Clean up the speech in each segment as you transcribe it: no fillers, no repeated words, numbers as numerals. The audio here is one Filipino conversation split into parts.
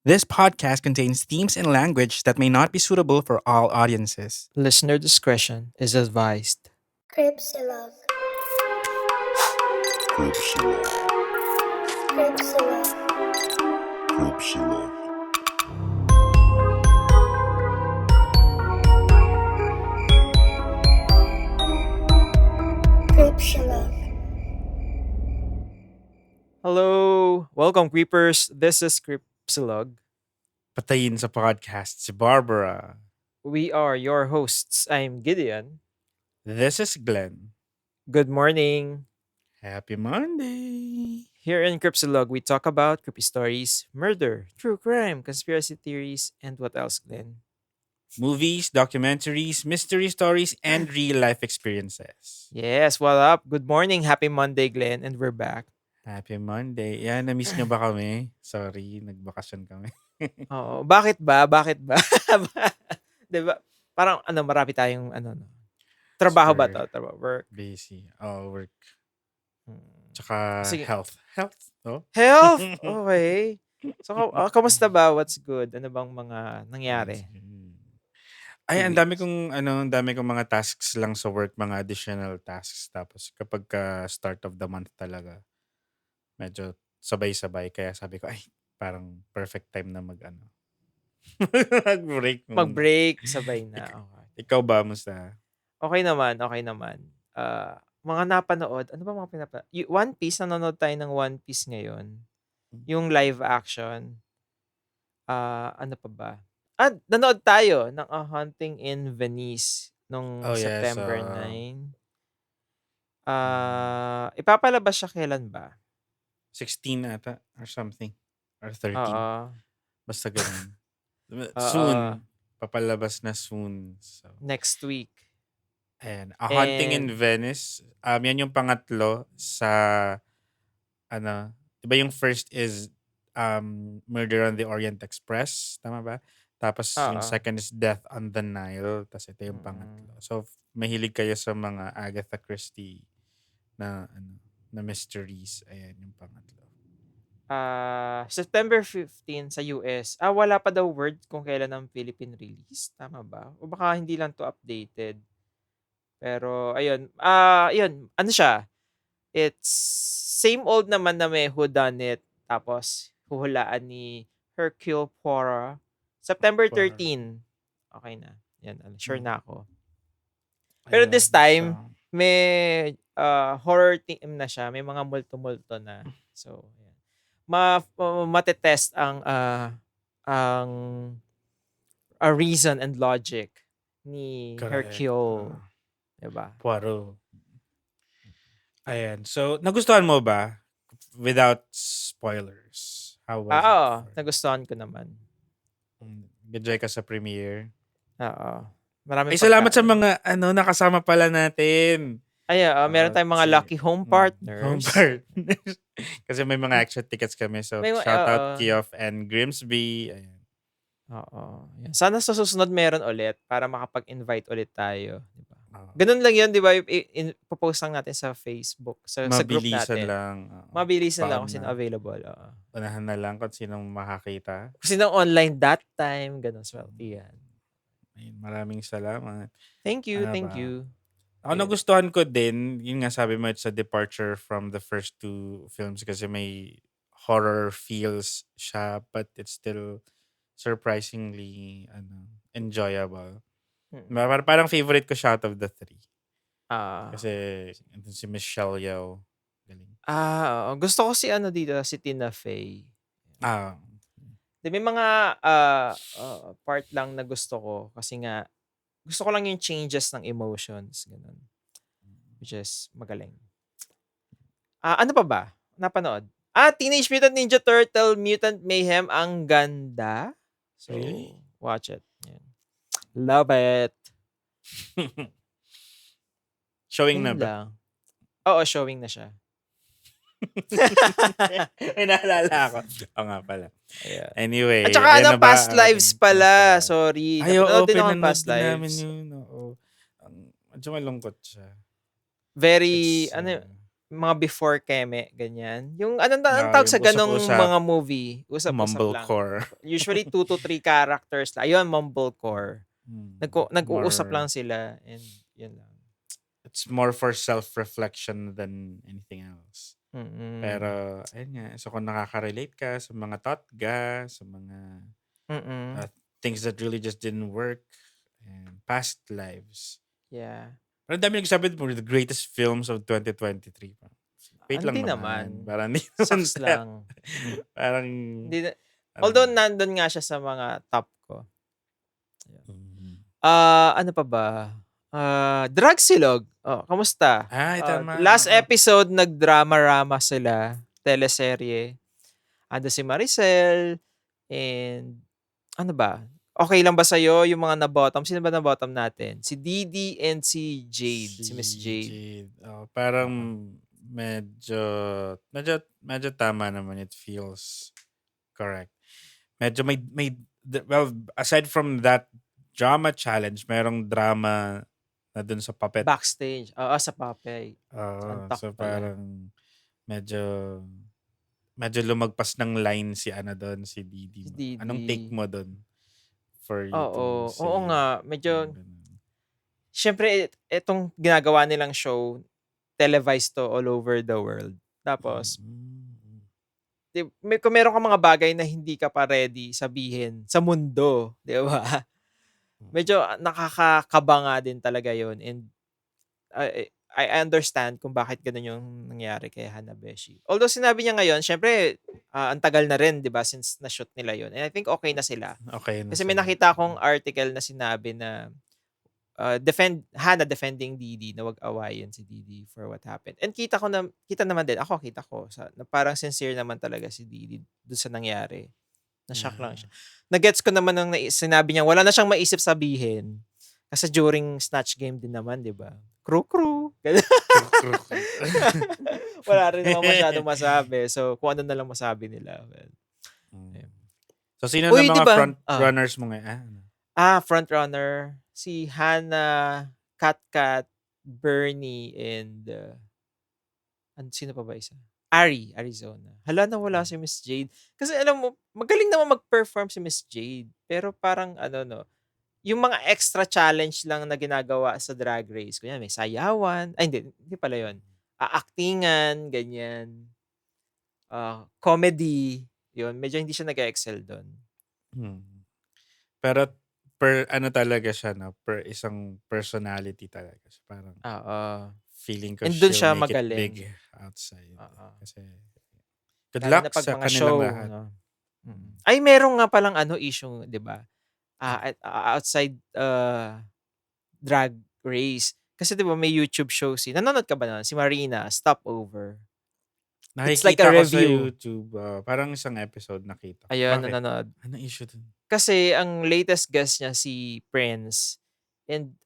This podcast contains themes and language that may not be suitable for all audiences. Listener discretion is advised. Cripsilog. Cripsilog. Cripsilog. Hello! Welcome, Creepers. This is Cripsilog. Patayin sa podcast si Barbara. We are your hosts. I'm Gideon. This is Glenn. Good morning. Happy Monday! Here in Cripsilog, we talk about creepy stories, murder, true crime, conspiracy theories, and what else, Glenn? Movies, documentaries, mystery stories, and real-life experiences. Yes, what up? Good morning. Happy Monday, Glenn. And we're back. Happy Monday. Yan, na-miss nyo ba kami? Sorry, nagbakasyon kami. Oo. Bakit ba? Bakit ba? diba? Parang marami tayong no? Trabaho ba to? Super Trabaho, work. busy. Oh, work. Hmm. Tsaka Sige. health. Health, no? Health? Okay. So, kamusta ba? What's good? Ano bang mga nangyari? Ay, 2 ang dami weeks. ang dami kong mga tasks lang sa work, mga additional tasks. Tapos kapag start of the month talaga, medyo sabay-sabay. Kaya sabi ko, ay, parang perfect time na mag-break muna. Mag-break, sabay na. Okay. Ikaw ba, musta? Okay naman, okay naman. Mga napanood, ano ba mga pinapanood? One Piece, nanonood tayo ng One Piece ngayon. Yung live action. Ano pa ba? Nanood tayo ng A Haunting in Venice nung Oh, yes. September 9. Ipapalabas siya kailan ba? 16 ata or something. Or 13. Oo. Basta ganun. Oo. Soon. Papalabas na soon. So, Next week. and A Haunting in And Venice. Yan yung pangatlo sa diba yung first is Murder on the Orient Express, tama ba? Tapos yung oo. second is Death on the Nile, tapos ito yung pangatlo. So mahilig kayo sa mga Agatha Christie na na mysteries. Ayan yung pangatlo. September 15 sa US. Wala pa daw word kung kailan ang Philippine release. Tama ba? O baka hindi lang to updated. Pero, ayun. Yun. Ano siya? It's same old naman na may whodunit. Tapos, huhulaan ni Hercule Poirot. September Poirot. 13. Okay na. Yan. Sure Hmm. na ako. Pero this Ayan, time, so, may horror theme na siya. May mga multo-multo na. So, ayan. Matetest ang reason and logic ni correct. Hercule. Diba? Poirot. Ayan. So, nagustuhan mo ba? Without spoilers. How was it? Oo, nagustuhan ko naman. Enjoy ka sa premiere? Oo. Maraming Ay, salamat sa pagkain. mga nakasama pala natin. Meron tayong mga lucky home partners. Home partners. Kasi may mga extra tickets kami. So, shout out Kioff and Grimsby. Ayan. Oo. Yan. Sana sa susunod meron ulit para makapag-invite ulit tayo. Diba? Ganun lang yun, di ba? Ipopost lang natin sa Facebook. Sa group natin. Mabilisan lang kung sino available. Unahan na lang kung sinong makakita. Kung sinong online that time. Ganun. So, yan. Ayun, maraming salamat. Thank you, thank you. Ako nagustuhan ko din, yun nga sabi mo, it's a departure from the first two films kasi may horror feels siya but it's still surprisingly enjoyable. Parang favorite ko siya out of the three. Kasi si Michelle Yeoh. Galing. Gusto ko si dito, si Tina Fey. May mga part lang na gusto ko kasi nga gusto ko lang yung changes ng emotions, ganun. Which is magaling. Ano pa ba? Napanood? Teenage Mutant Ninja Turtle Mutant Mayhem, ang ganda. So, Really? watch it. Yeah. Love it. Showing na ba? Oo, showing na siya. May naalala ako. Oo nga pala. Yeah. Anyway. At saka Past Lives pala. Sorry. Napanood din ako ng Past Lives. Namin yun. Oo. Medyo malungkot siya. Very, mga before Keme, ganyan. Yung anong tawag Yung sa ganong usap-usap, mga movie? Usap-usap lang. mumblecore. Usually 2 to 3 characters lang. Ayun, mumblecore. Nag-uusap lang More, sila and yun lang. it's more for self-reflection than anything else. Mm. Pero, ayun nga. So, kung nakaka-relate ka sa mga totga, sa mga things that really just didn't work, and past lives. Yeah. Pero ang dami nagsabi mo, the greatest films of 2023. Wait lang Hindi naman. naman. Parang hindi naman Sucks lang. Parang, Hindi although nandun nga siya sa mga top ko. Ano pa ba? Dragsilog. Oh, kamusta? Ay, tama. Last episode, nagdrama-rama sila. Teleserye. Ando si Maricel. And, ano ba? Okay lang ba sa'yo yung mga na-bottom? Sino ba na-bottom natin? Si Didi and si Jade. Si Miss Jade. Parang medyo tama naman. It feels correct. Medyo well, aside from that drama challenge, merong drama na dun sa puppet. Backstage. Sa puppet. So parang medyo lumagpas ng line si doon, si Didi. Anong take mo doon? For you to say. Oo nga. Medyo, syempre, itong ginagawa nilang show, televised to all over the world. Tapos, kung meron ka mga bagay na hindi ka pa ready sabihin sa mundo, di ba? Medyo nakakakaba nga din talaga yon. And I understand kung bakit ganun yung nangyari kay Hanabeshi. Although sinabi niya ngayon, syempre, ang tagal na rin, di ba, since na-shoot nila yon. And I think okay na sila. Okay na Kasi may nakita akong article na sinabi na Hana defending Didi na wag awayin si Didi for what happened. And kita naman din, kita ko, na parang sincere naman talaga si Didi doon sa nangyari. Na-shock lang siya. Nagets ko naman nung sinabi niya, wala na siyang maisip sabihin. Kasi during Snatch Game din naman, di ba? Crew. Wala rin naman masyadong masabi. So, kung ano na lang masabi nila. So, sino na mga front runners mo ngayon? Frontrunner. Si Hana, Kat, Bernie, and sino pa ba isa? Arizona. Hala, nawala si Miss Jade. Kasi alam mo, magaling naman mag-perform si Miss Jade. Pero parang yung mga extra challenge lang na ginagawa sa Drag Race. Kunya may sayawan. Ay, hindi pala yun. Actingan, ganyan. Comedy. Yun, medyo hindi siya nag-excel doon. Pero talaga siya, no? Per isang personality talaga. So, parang feeling ko she'll make magaling. it big outside. Kasi good Lalo luck na pag sa mga kanilang show, lahat. No? Ay, meron nga palang issue, di ba? Outside Drag Race. Kasi di ba may YouTube show nanonood ka ba nun? Si Marina, Stopover. It's like a review. Sa YouTube. Parang isang episode nakita. Ayun, Bakit? nanonood. Anong issue dun? Kasi ang latest guest niya si Prince. And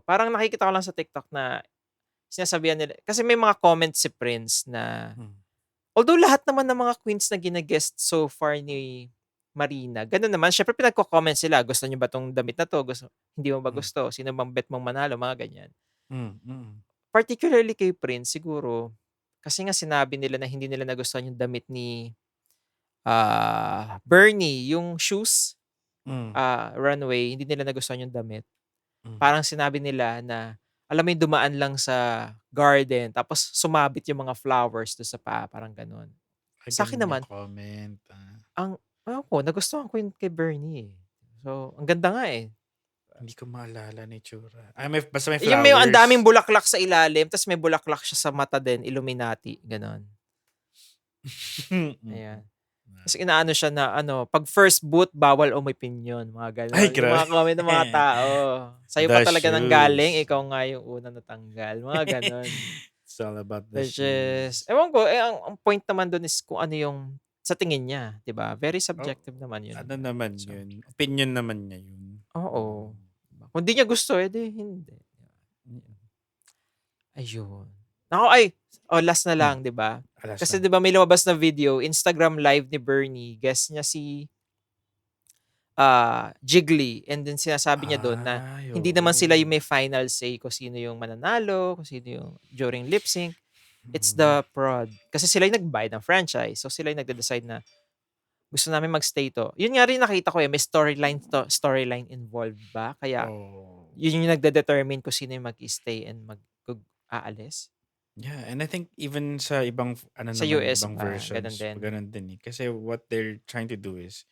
parang nakikita ko lang sa TikTok na sinasabihan nila. Kasi may mga comments si Prince na although lahat naman ng mga queens na gina-guest so far ni Marina, ganun naman. Syempre pinagko-comment sila. Gusto niyo ba tong damit na to? Hindi mo ba gusto? Sino bang bet mong manalo? Mga ganyan. Particularly kay Prince, siguro, kasi nga sinabi nila na hindi nila nagustuhan yung damit ni Bernie, yung shoes, runway, hindi nila nagustuhan yung damit. Parang sinabi nila na, alam mo yung dumaan lang sa garden, tapos sumabit yung mga flowers doon sa paa, parang ganun. Sa akin naman, comment. nagustuhan ko yung kay Bernie. So, ang ganda nga eh. Hindi ko maalala ni Chura. Basta may flowers. Yung may ang daming bulaklak sa ilalim, tapos may bulaklak siya sa mata din, Illuminati, ganon. Ayan. Kasi inaano siya na, pag first boot, bawal umipinyon, mga ganon. Ay, grabe. Yung mga comment ng mga tao. Sa'yo pa talaga nang galing, ikaw nga yung una natanggal. Mga ganon. It's all about the shoes. Ewan ko, ang point naman doon is kung ano yung sa tingin niya, 'di ba? Very subjective naman 'yun. Ano naman 'yun? Opinion naman niya 'yun. Oo. Kung di niya gusto, edi hindi. Ayun. Last na lang, 'di ba? Kasi 'di ba may lumabas na video, Instagram live ni Bernie, guest niya si Jiggly. And then sinasabi niya doon na Ay, hindi naman sila yung oo. may final say kung sino yung mananalo, kung sino yung during lip sync. It's Mm. the prod. Kasi sila yung nagbayad ng franchise. So sila yung nagde-decide na gusto namin magstay to. Yun nga rin nakita ko may storyline involved ba? Kaya Oh. yun yung nagde-determine kung sino yung mag-stay and aalis. Yeah, and I think even sa ibang Sa naman, US ibang ba, ganun versions, din. ganun din eh. Kasi what they're trying to do is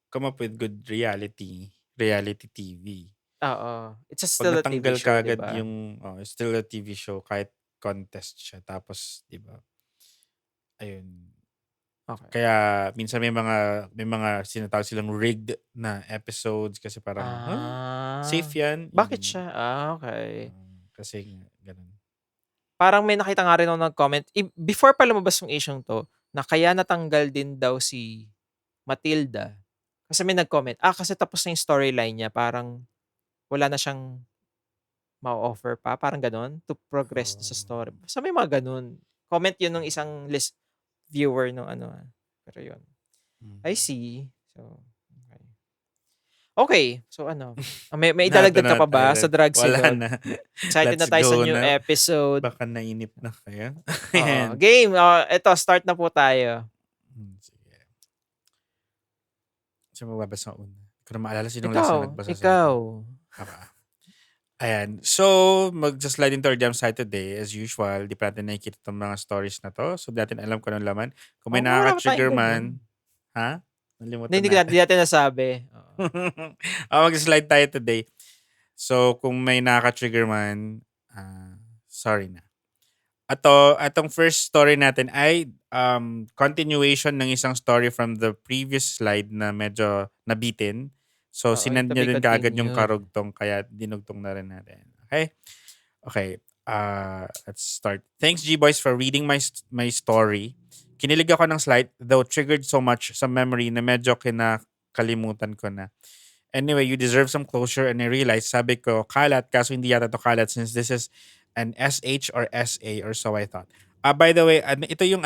come up with good reality TV. Oo. It's Pag still a TV natanggal show, ka 'di agad ba? yung still a TV show kahit contest siya tapos 'di ba? Ayun. Okay. Kaya minsan may mga sinatawag silang rigged na episodes kasi parang, safe yan. Bakit siya? Okay. Kasi ganun. Parang may nakita nga rin ako nag-comment, before pa lumabas yung issue 'to, na kaya natanggal din daw si Matilda. Kasi may nag-comment, kasi tapos na yung storyline niya, parang wala na siyang ma-o-offer pa, parang gano'n, to progress sa story. Basta may mga gano'n. Comment yun nung isang viewer nung pero yun. I see. So, okay. Okay, so may Nato idadagdag ka na pa ba sa tayo. Drug Wala Silog? na. Excited Let's na tayo sa go new na. episode. Baka nainip na kayo. Oo. Ayan. Game, eto start na po tayo. Sige. Sino magbabasa una? Hindi ko na maalala sinong last na nagbasa sa Ikaw. akin. Ayan. So, mag-slide into our jam site today. As usual, di pa natin nakikita itong mga stories na to. So, di natin alam kung anong laman. Kung may Wala pa tayong nakaka-trigger ganun. man, ha? Nalimutan Hindi natin. natin nasabi. Mag-slide tayo today. So, kung may nakaka-trigger man, sorry na. Atong first story natin ay continuation ng isang story from the previous slide na medyo nabitin. So, Oo, sinend to niya be din kaagad yung continued. karugtong kaya dinugtong na rin natin. Okay? Okay. Let's start. Thanks, G-Boys, for reading my story. Kinilig ako ng slide, though triggered so much sa memory na medyo kinakalimutan ko na. Anyway, you deserve some closure and I realized, sabi ko, kalat, kaso hindi yata to kalat since this is an SH or SA or so I thought. By the way, ito yung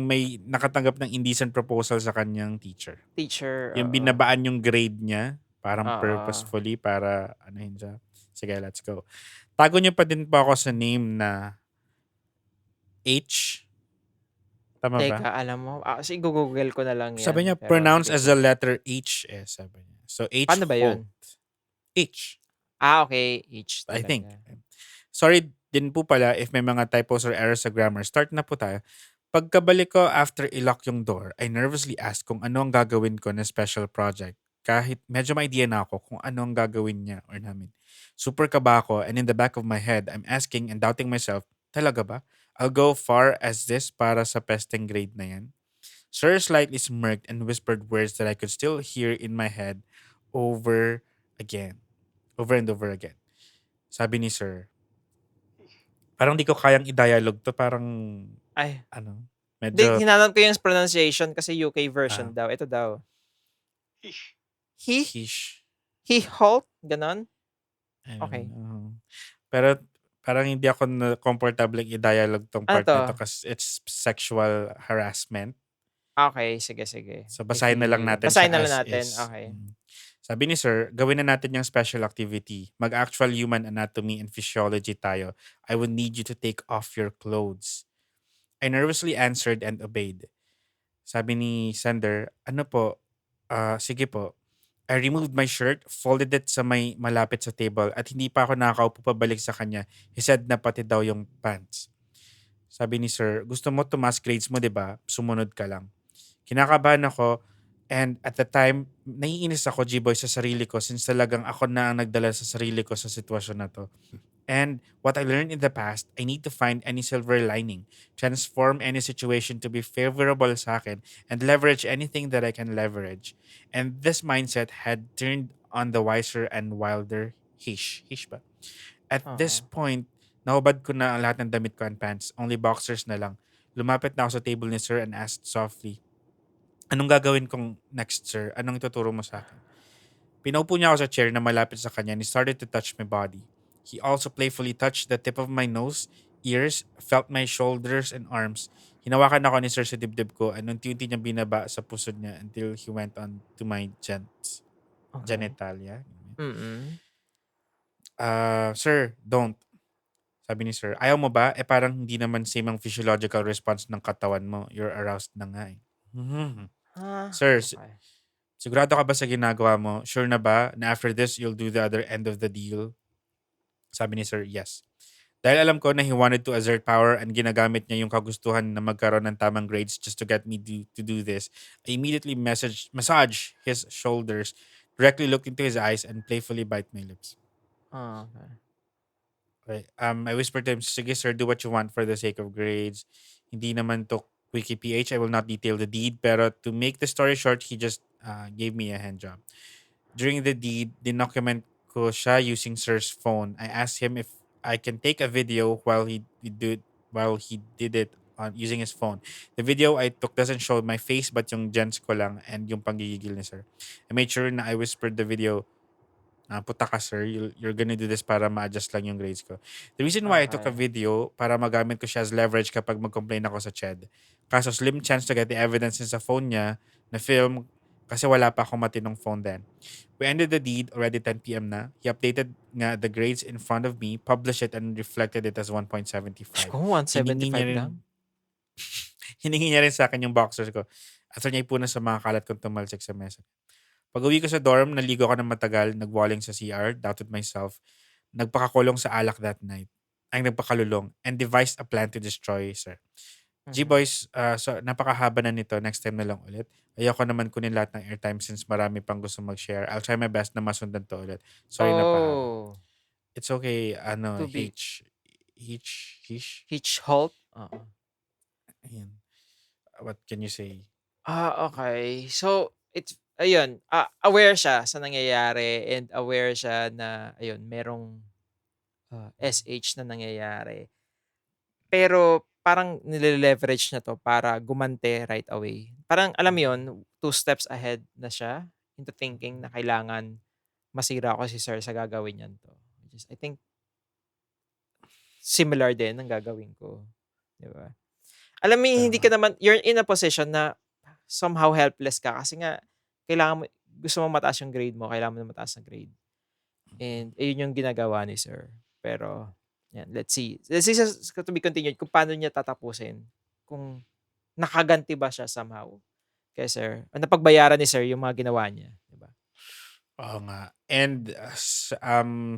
may nakatanggap ng indecent proposal sa kanyang teacher. Teacher. Yung binabaan yung grade niya, parang Oo. purposefully para siya. Sige, let's go. Tago niyo pa din po ako sa name na H. Tama ba? Teka, alam mo, google ko na lang yan. Sabi niya, pero pronounce hindi as ko- the letter H sabi niya. So, H Paano ba yun? H. Okay. H I talaga. think. Sorry din po pala if may mga typos or errors sa grammar. Start na po tayo. Pagkabalik ko after i-lock yung door, I nervously asked kung ano ang gagawin ko na special project. Kahit medyo may idea na ako kung ano ang gagawin niya or namin. Super kaba ako and in the back of my head, I'm asking and doubting myself, talaga ba? I'll go far as this para sa pesting grade na yan? Sir slightly smirked and whispered words that I could still hear in my head over and over again. Sabi ni Sir, parang di ko kayang i-dialogue to, parang Ay. medyo Hinanap ko yung pronunciation kasi UK version daw. Ito daw. Hish. He halt? Ganon? Okay. Pero parang hindi ako comfortable i-dialogue tong part to? na to kasi it's sexual harassment. Okay, sige. So basahin na lang natin Basahin siya na lang as natin. is. Okay. Sabi ni Sir, gawin na natin yung special activity. Mag-actual human anatomy and physiology tayo. I would need you to take off your clothes. I nervously answered and obeyed. Sabi ni Sender, ano po? Sige po. I removed my shirt, folded it sa may malapit sa table at hindi pa ako nakakaupo pabalik sa kanya. He said na pati daw yung pants. Sabi ni Sir, gusto mo tumaas grades mo, 'di ba? Sumunod ka lang. Kinakabahan ako and at the time, naiinis ako, G-Boy, sa sarili ko since talagang ako na ang nagdala sa sarili ko sa sitwasyon na to. And what I learned in the past, I need to find any silver lining, transform any situation to be favorable sa akin, and leverage anything that I can leverage. And this mindset had turned on the wiser and wilder Hish. Hish ba? At this point, nahubad ko na ang lahat ng damit ko and pants. Only boxers na lang. Lumapit na ako sa table ni Sir and asked softly, anong gagawin kong next, Sir? Anong ituturo mo sa akin? Pinaupo niya ako sa chair na malapit sa kanya and he started to touch my body. He also playfully touched the tip of my nose, ears, felt my shoulders and arms. Hinawakan ako ni Sir sa dibdib ko and unti-unti niyang binaba sa pusod niya until he went on to my gents. Okay. genitalia. Mm. Sir, don't. Sabi ni sir, ayaw mo ba? Parang hindi naman same ang physiological response ng katawan mo. You're aroused na nga eh. Mhm. Sir, Okay. sigurado ka ba sa ginagawa mo? Sure na ba na after this, you'll do the other end of the deal? Sabi ni sir, yes. Dahil alam ko na he wanted to assert power and ginagamit niya yung kagustuhan na magkaroon ng tamang grades just to get me to do this, I immediately massage his shoulders, directly looked into his eyes, and playfully bite my lips. Okay. Okay. I whispered to him, sige sir, do what you want for the sake of grades. Hindi naman to Wiki PH. I will not detail the deed, pero to make the story short, he just gave me a hand job. During the deed, dinocument ko siya using sir's phone. I asked him if I can take a video while he did it on using his phone. The video I took doesn't show my face but yung gents ko lang and yung panggigigil ni sir. I made sure na I whispered the video, puta ka sir, you're gonna do this para ma-adjust lang yung grades ko. The reason why I took a Okay. video para magamit ko siya as leverage kapag mag-complain ako sa CHED. Kaso slim chance to get the evidence sa phone niya na film kasi wala pa akong matinong phone then. We ended the deed already 10 p.m. na. He updated nga the grades in front of me, published it, and reflected it as 1.75. Kung 175 lang? Hiningi niya rin sa akin yung boxers ko. After niya ipunan sa mga kalat kong tumalsik sa mesa. Pag-uwi ko sa dorm, naligo ako ng matagal, nagwalling sa CR, doubted myself, nagpakakulong sa alak that night. Ay, nagpakalulong, and devised a plan to destroy, sir. G-Boys, so napakahaba na nito. Next time na lang ulit. Ayoko naman kunin lahat ng airtime since marami pang gusto mag-share. I'll try my best na masundan to ulit. Sorry na pahaba. Oh. It's okay, To be Hitch. halt? Ayan. What can you say? Okay. So, ayun, aware siya sa nangyayari and aware siya na, ayun, merong SH na nangyayari. Pero parang nile-leverage niya 'to para gumante right away. Parang alam mo 'yun, 2 steps ahead na siya into thinking na kailangan masira ko si sir sa gagawin niyan 'to. Which is I think similar din ang gagawin ko, 'di ba? Alam mo hindi ka naman you're in a position na somehow helpless ka kasi nga kailangan mo gusto mo mataas yung grade mo, kailangan mo na mataas na grade. And ayun yung ginagawa ni sir. Pero yan, let's see. Let's see to be continued kung paano niya tatapusin. Kung nakaganti ba siya somehow kay sir. O napagbayaran ni sir yung mga ginawa niya, 'di ba? Oo nga. And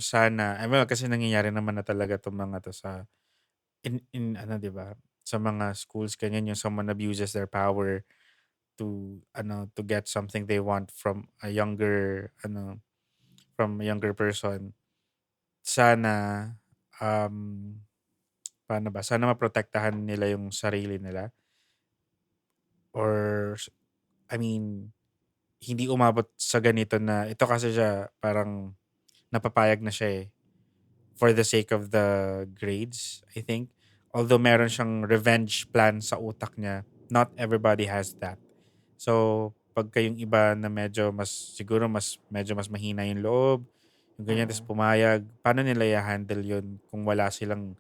sana, kasi nangyayari naman na talaga 'tong mga 'to sa in ano, 'di ba? Sa mga schools ganyan yung someone abuses their power to get something they want from a younger person. Sana paano ba? Sana maprotektahan nila yung sarili nila. Or I mean, hindi umabot sa ganito na ito kasi siya parang napapayag na siya for the sake of the grades, I think. Although meron siyang revenge plan sa utak niya, not everybody has that. So, pag kayong iba na medyo medyo mas mahina yung loob, yung ganyan, tapos pumayag, paano nila i-handle yun kung wala silang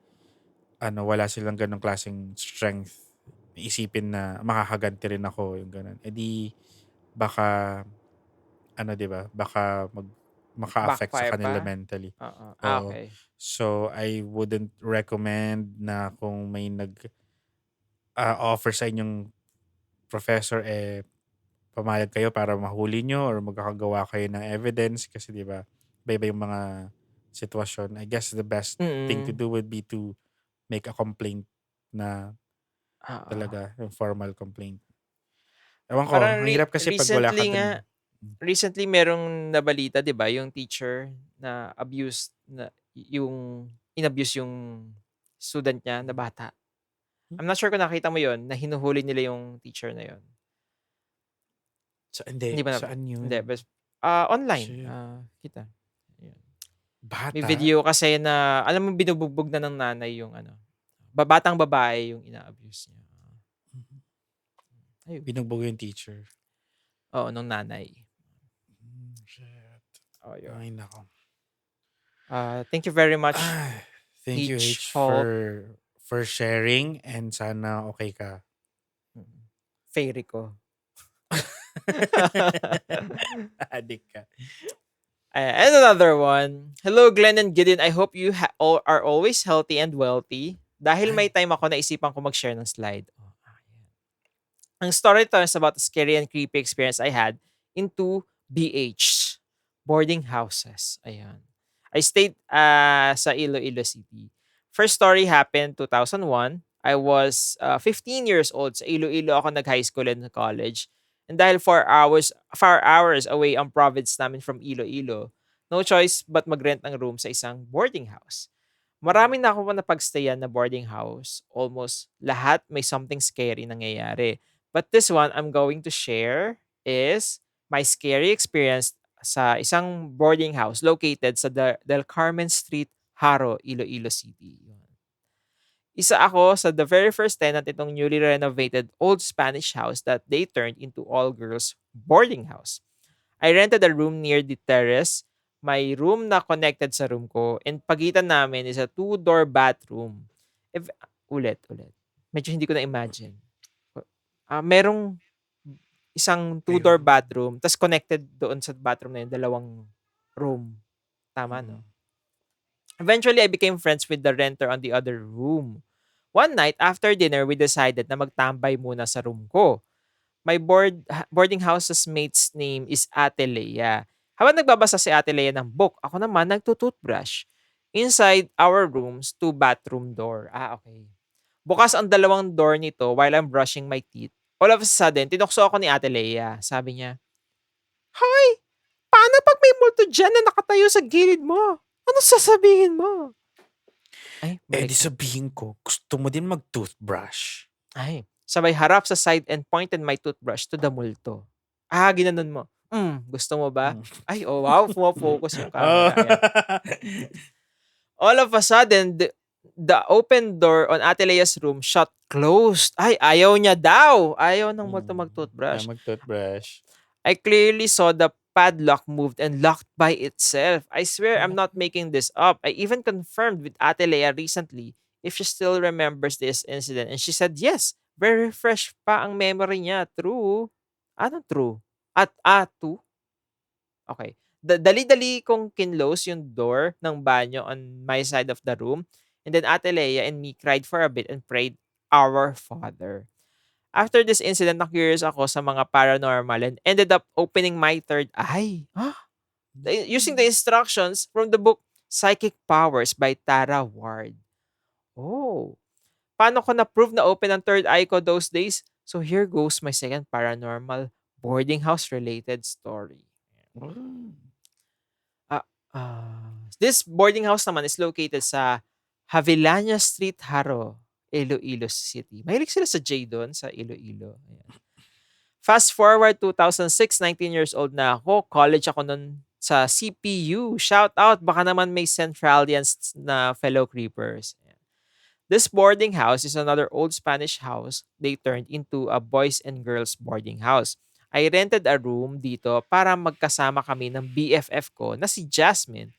ganong klaseng strength? Isipin na makakaganti rin ako, yung ganon. E di, baka, di ba, baka maka-affect sa Backfire kanila pa? mentally. Oo. Oo. Okay. So, I wouldn't recommend na kung may offer sa inyong professor, pumayag kayo para mahuli nyo or magkakagawa kayo ng evidence kasi di ba, iba yung mga sitwasyon. I guess the best thing to do would be to make a complaint na talaga, yung formal complaint. Ewan ko, Parang ang hirap kasi pag wala ka din. recently merong nabalita, 'di ba, yung teacher na inabuse yung student niya na bata. I'm not sure kung nakita mo yon na hinuhuli nila yung teacher na yon. Hindi Hindi ba saan yun? Hindi, online. Shit. Kita. Ayan. Bata? May video kasi na, alam mo, binubugbog na ng nanay yung batang babae yung ina-abuse niya. Ayun. Binugbog yung teacher. Oo, nung nanay. Shit. Oh, yun. Ay, nako. Thank you very much. Thank you, H, for sharing, and sana okay ka. Fairy ko. Adik ka. And another one. Hello, Glenn and Gideon. I hope you are always healthy and wealthy. Dahil may time ako, naisipan ko mag-share ng slide. Ang story to is about the scary and creepy experience I had in two BH, boarding houses. Ayan. I stayed sa Iloilo City. First story happened 2001. I was 15 years old. Sa Iloilo ako nag-high school and college. And dahil 4 hours away ang province namin from Iloilo, no choice but mag-rent ng room sa isang boarding house. Marami na ako napagstayan na boarding house. Almost lahat may something scary nangyayari. But this one I'm going to share is my scary experience sa isang boarding house located sa Del Carmen Street, Haro, Iloilo City. Isa ako sa the very first tenant itong newly renovated old Spanish house that they turned into all-girls boarding house. I rented a room near the terrace. May room na connected sa room ko and pagitan namin is a two-door bathroom. Ulit. Medyo hindi ko na-imagine. Merong isang two-door bathroom tas connected doon sa bathroom na yun, dalawang room. Tama, no? Eventually, I became friends with the renter on the other room. One night, after dinner, we decided na magtambay muna sa room ko. My boarding house's mate's name is Ate Leia. Habang nagbabasa si Ate Leia ng book, ako naman nagtutoothbrush. Inside our rooms, 2 bathroom door. Okay. Bukas ang dalawang door nito while I'm brushing my teeth. All of a sudden, tinukso ako ni Ate Leia. Sabi niya, "Hoy! Paano pag may multo dyan na nakatayo sa gilid mo? Ano sasabihin mo?" Ay, di sabihin ko, gusto mo din mag-toothbrush. Ay, sabay harap sa side and pointed my toothbrush to the multo. Ginanon mo. Gusto mo ba? Ay, oh wow, focus yung camera. Ayan. All of a sudden, the open door on Ate Leia's room shut closed. Ay, ayaw niya daw. Ayaw ng multo mag-toothbrush. I clearly saw the padlock moved and locked by itself. I swear I'm not making this up. I even confirmed with Ate Leia recently if she still remembers this incident. And she said, yes, very fresh pa ang memory niya. True. Anong true? True? Okay. Dali-dali kong kinlose yung door ng banyo on my side of the room. And then Ate Leia and me cried for a bit and prayed, Our Father. After this incident, na-curious ako sa mga paranormal and ended up opening my third eye. Using the instructions from the book Psychic Powers by Tara Ward. Oh. Paano ko na-prove na open ang third eye ko those days? So here goes my second paranormal boarding house related story. This boarding house naman is located sa Javillana Street, Haro, Iloilo City. Mahilig sila sa J doon, sa Iloilo. Ayan. Fast forward 2006, 19 years old na ako. College ako noon sa CPU. Shout out, baka naman may Centralians na fellow creepers. Ayan. This boarding house is another old Spanish house they turned into a boys and girls boarding house. I rented a room dito para magkasama kami ng BFF ko na si Jasmine.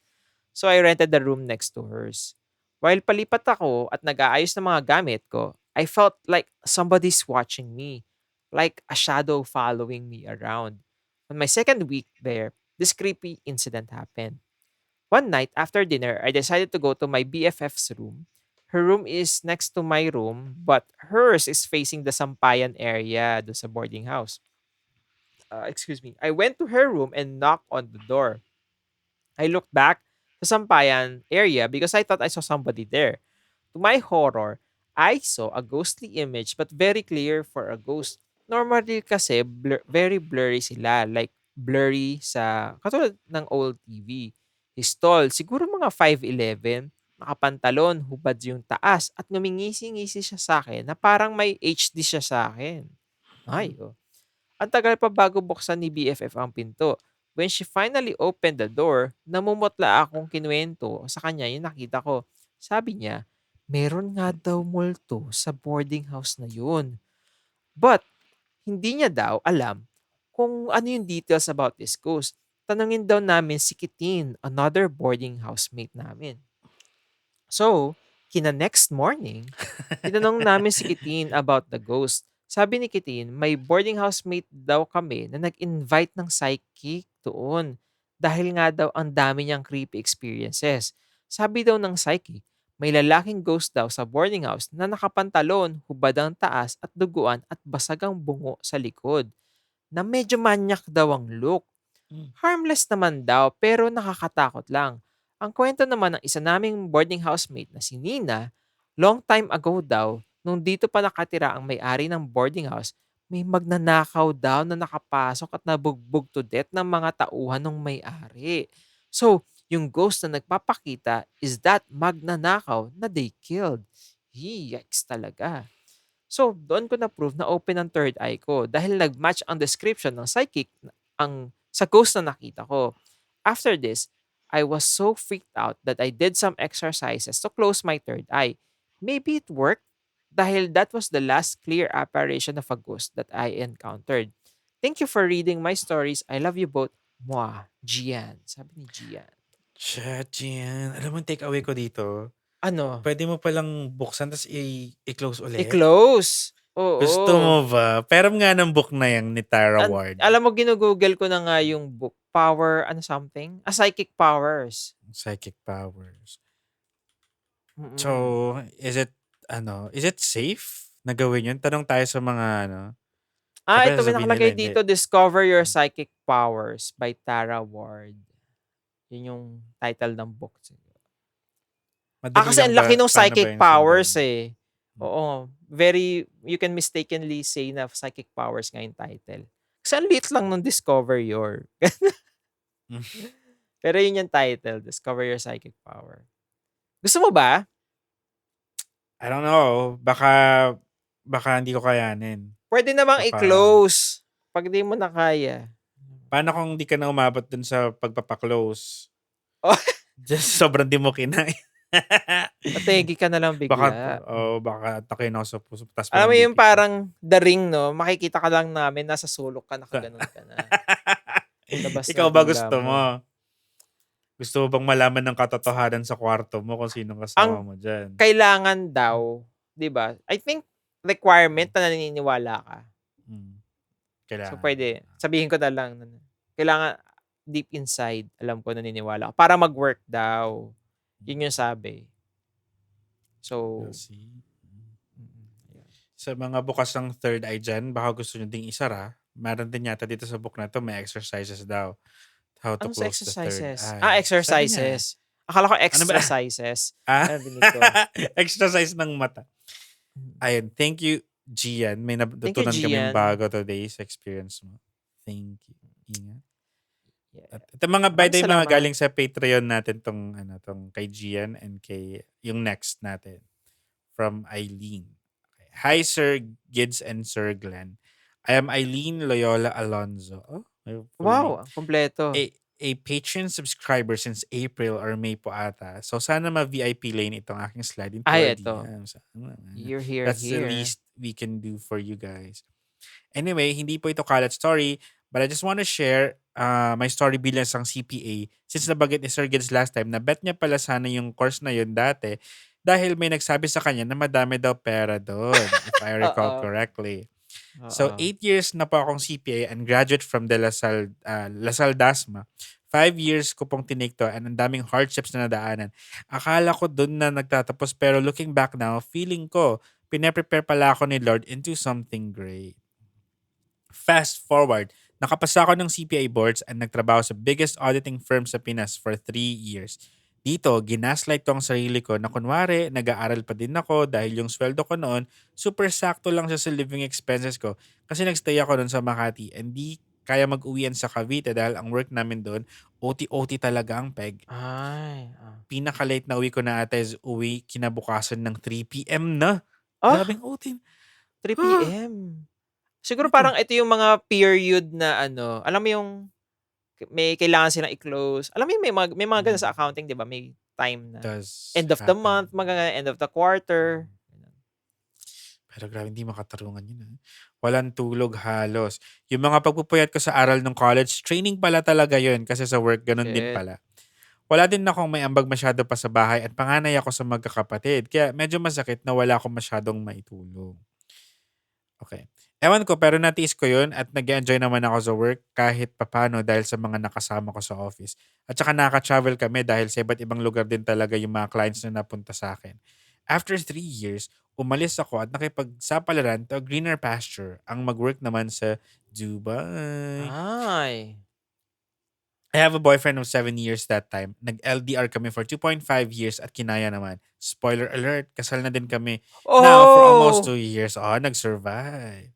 So I rented the room next to hers. While palipat ako at nag-aayos ng mga gamit ko, I felt like somebody's watching me, like a shadow following me around. On my second week there, this creepy incident happened. One night after dinner, I decided to go to my BFF's room. Her room is next to my room, but hers is facing the Sampayan area do sa boarding house. I went to her room and knocked on the door. I looked back sa Sampayan area because I thought I saw somebody there. To my horror, I saw a ghostly image but very clear for a ghost. Normally kasi very blurry sila, like blurry sa katulad ng old TV. His tall, siguro mga 5'11", nakapantalon, hubad yung taas at ngumingisi-ngisi siya sa akin na parang may HD siya sa akin. Ang tagal pa bago buksan ni BFF ang pinto. When she finally opened the door, namumutla akong kinuwento sa kanya yung nakita ko. Sabi niya, meron nga daw multo sa boarding house na yun. But, hindi niya daw alam kung ano yung details about this ghost. Tanungin daw namin si Kitin, another boarding housemate namin. So, next morning, tinanong namin si Kitin about the ghost. Sabi ni Kitin, may boarding housemate daw kami na nag-invite ng psychic doon dahil nga daw ang dami niyang creepy experiences. Sabi daw ng psychic, may lalaking ghost daw sa boarding house na nakapantalon, hubad ang taas at duguan at basag ang bungo sa likod, na medyo manyak daw ang look. Harmless naman daw pero nakakatakot lang. Ang kwento naman ng isa naming boarding housemate na si Nina, long time ago daw, nung dito pa nakatira ang may-ari ng boarding house, may magnanakaw daw na nakapasok at nabugbog to death ng mga tauhan ng may-ari. So, yung ghost na nagpapakita is that magnanakaw na they killed. Yikes talaga. So, doon ko na-prove na open ang third eye ko dahil nag-match ang description ng psychic sa ghost na nakita ko. After this, I was so freaked out that I did some exercises to close my third eye. Maybe it worked dahil that was the last clear apparition of a ghost that I encountered. Thank you for reading my stories. I love you both. Mwah, Gian. Sabi ni Gian. Gian. Alam mo, take away ko dito. Ano? Pwede mo palang buksan tapos i-close ulit. I-close? Oo. Gusto mo ba? Pero nga ng book na yan ni Tara Ward. Alam mo, ginugoogle ko na nga yung book. Power, ano something? Psychic Powers. Psychic Powers. Mm-mm. So, is it safe na gawin yun? Tanong tayo sa mga, ito may nakalagay dito, Discover Your Psychic Powers by Tara Ward. Yun yung title ng book. Kasi ang laki ng psychic powers eh. Oo. You can mistakenly say na psychic powers nga yung title. Kasi ang lit lang nung Discover Your. Pero yun yung title, Discover Your Psychic Power. Gusto mo ba? I don't know. Baka hindi ko kayanin. Pwede namang i-close pag di mo na kaya. Paano kung di ka na umabot dun sa pagpapaklose? Oh. Just sobrang di mo kinain. Pategi ka na lang bigla. Baka takin ako sa puso. Alam mo yung parang The Ring, no? Makikita ka lang namin, nasa sulok ka, nakaganon ka na. Ikaw ba gusto mo? Gusto mo bang malaman ng katotohanan sa kwarto mo kung sino kasama mo dyan? Kailangan daw, di ba? I think requirement na naniniwala ka. Kailangan. So pwede, sabihin ko na lang, kailangan deep inside, alam ko naniniwala ka. Para mag-work daw. Yun yung sabi. So, we'll see. Sa mga bukas ng third eye dyan, baka gusto nyo ding isara. Meron din yata dito sa book na to, may exercises daw. How to close exercises? the third eye. Exercises. Akala ko exercises. Exercise ng mata. Ayun, thank you, Gian. May natutunan kami bago today sa experience mo. Thank you. Ingat. At ito mga by the way, mga galing sa Patreon natin tong kay Gian and kay yung next natin from Eileen. Okay. Hi Sir Gids and Sir Glenn. I am Eileen Loyola Alonzo. Wow, kompleto. A patron subscriber since April or May po ata. So sana ma-VIP lane itong aking slide into our DMs. You're here. That's the least we can do for you guys. Anyway, hindi po ito college story, but I just want to share my story bilang isang CPA since nabanggit ni Sir Gids last time na bet niya pala sana yung course na yun dati dahil may nagsabi sa kanya na madami daw pera doon, if I recall correctly. So, 8 years na po akong CPA and graduate from the Lasal Dasma. 5 years ko pong tinake to and ang daming hardships na nadaanan. Akala ko doon na nagtatapos pero looking back now, feeling ko, pinaprepare pala ako ni Lord into something great. Fast forward, nakapasa ako ng CPA boards and nagtrabaho sa biggest auditing firm sa Pinas for 3 years. Dito, ginaslight ko ang sarili ko na kunwari, nag-aaral pa din ako dahil yung sweldo ko noon, super sakto lang siya sa living expenses ko kasi nagstay ako noon sa Makati and di kaya mag-uwian sa Cavite dahil ang work namin doon, OT-OT talaga ang peg. Pinaka-late na uwi ko na ata is uwi kinabukasan ng 3 p.m. na. Grabing OT. 3 p.m. Siguro parang ito yung mga period na alam mo yung may kailangan silang i-close. Alam mo may mga ganun sa accounting, 'di ba? May time na end of the month, end of the quarter. Pero grabe, hindi makatarungan yun. Walang tulog halos. Yung mga pagpupuyat ko sa aral ng college, training pala talaga yun kasi sa work ganun din pala. Wala din akong may ambag masyado pa sa bahay at panganay ako sa magkakapatid. Kaya medyo masakit na wala akong masyadong maitulong. Okay. Ewan ko, pero natiis ko yun at nag-enjoy naman ako sa work kahit papano dahil sa mga nakasama ko sa office. At saka nakaka-travel kami dahil sa iba't ibang lugar din talaga yung mga clients na napunta sa akin. After 3 years, umalis ako at nakipagsapalaran to a greener pasture ang mag-work naman sa Dubai. Ay. I have a boyfriend of 7 years that time. Nag-LDR kami for 2.5 years at kinaya naman. Spoiler alert, kasal na din kami. Now, for almost Oh! 2 years, nag-survive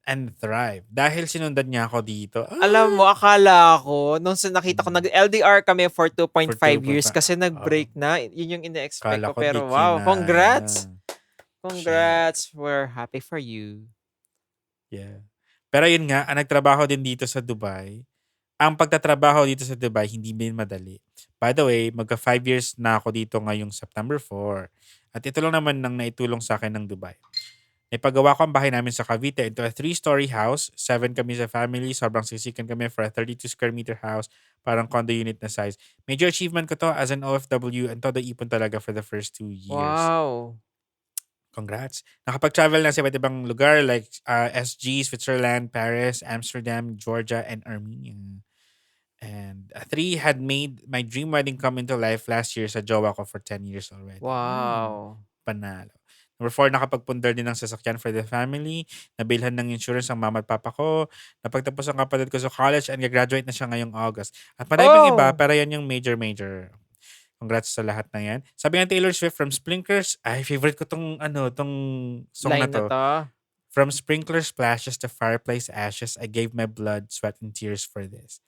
and thrive. Dahil sinundan niya ako dito. Alam mo, akala ko, nung nakita ko, Mm, nag-LDR kami for for 2.5 years 2.5. kasi nag-break na. Yun yung ine-expect Kala ko. ko di Pero wow, congrats! kinaya. Shit. Congrats! We're happy for you. Yeah. Pero yun nga, nagtrabaho din dito sa Dubai. Ang pagtatrabaho dito sa Dubai, hindi din madali. By the way, magka 5 years na ako dito ngayong September 4. At ito lang naman nang naitulong sa akin ng Dubai. Naipagawa ko ang bahay namin sa Cavite into a 3-story house. 7 kami sa family. Sobrang sisikan kami for a 32 square meter house. Parang condo unit na size. Major achievement ko to as an OFW and todo ipon talaga for the first 2 years. Wow! Congrats. Nakapag-travel na sa iba't ibang lugar like SG, Switzerland, Paris, Amsterdam, Georgia, and Armenia. And 3 had made my dream wedding come into life last year sa jowa ko for 10 years already. Wow! Panalo. Number 4, nakapagpundar din ng sasakyan for the family. Nabilhan ng insurance ang mama at papa ko. Napagtapos ang kapatid ko sa college and gagraduate na siya ngayong August. At marami pang iba, Oh! pero yan yung major. Congrats sa lahat na yan. Sabi nga Taylor Swift from Sprinklers, ay favorite ko tong song na Line na to. to. From sprinkler splashes to fireplace ashes, I gave my blood, sweat, and tears for this.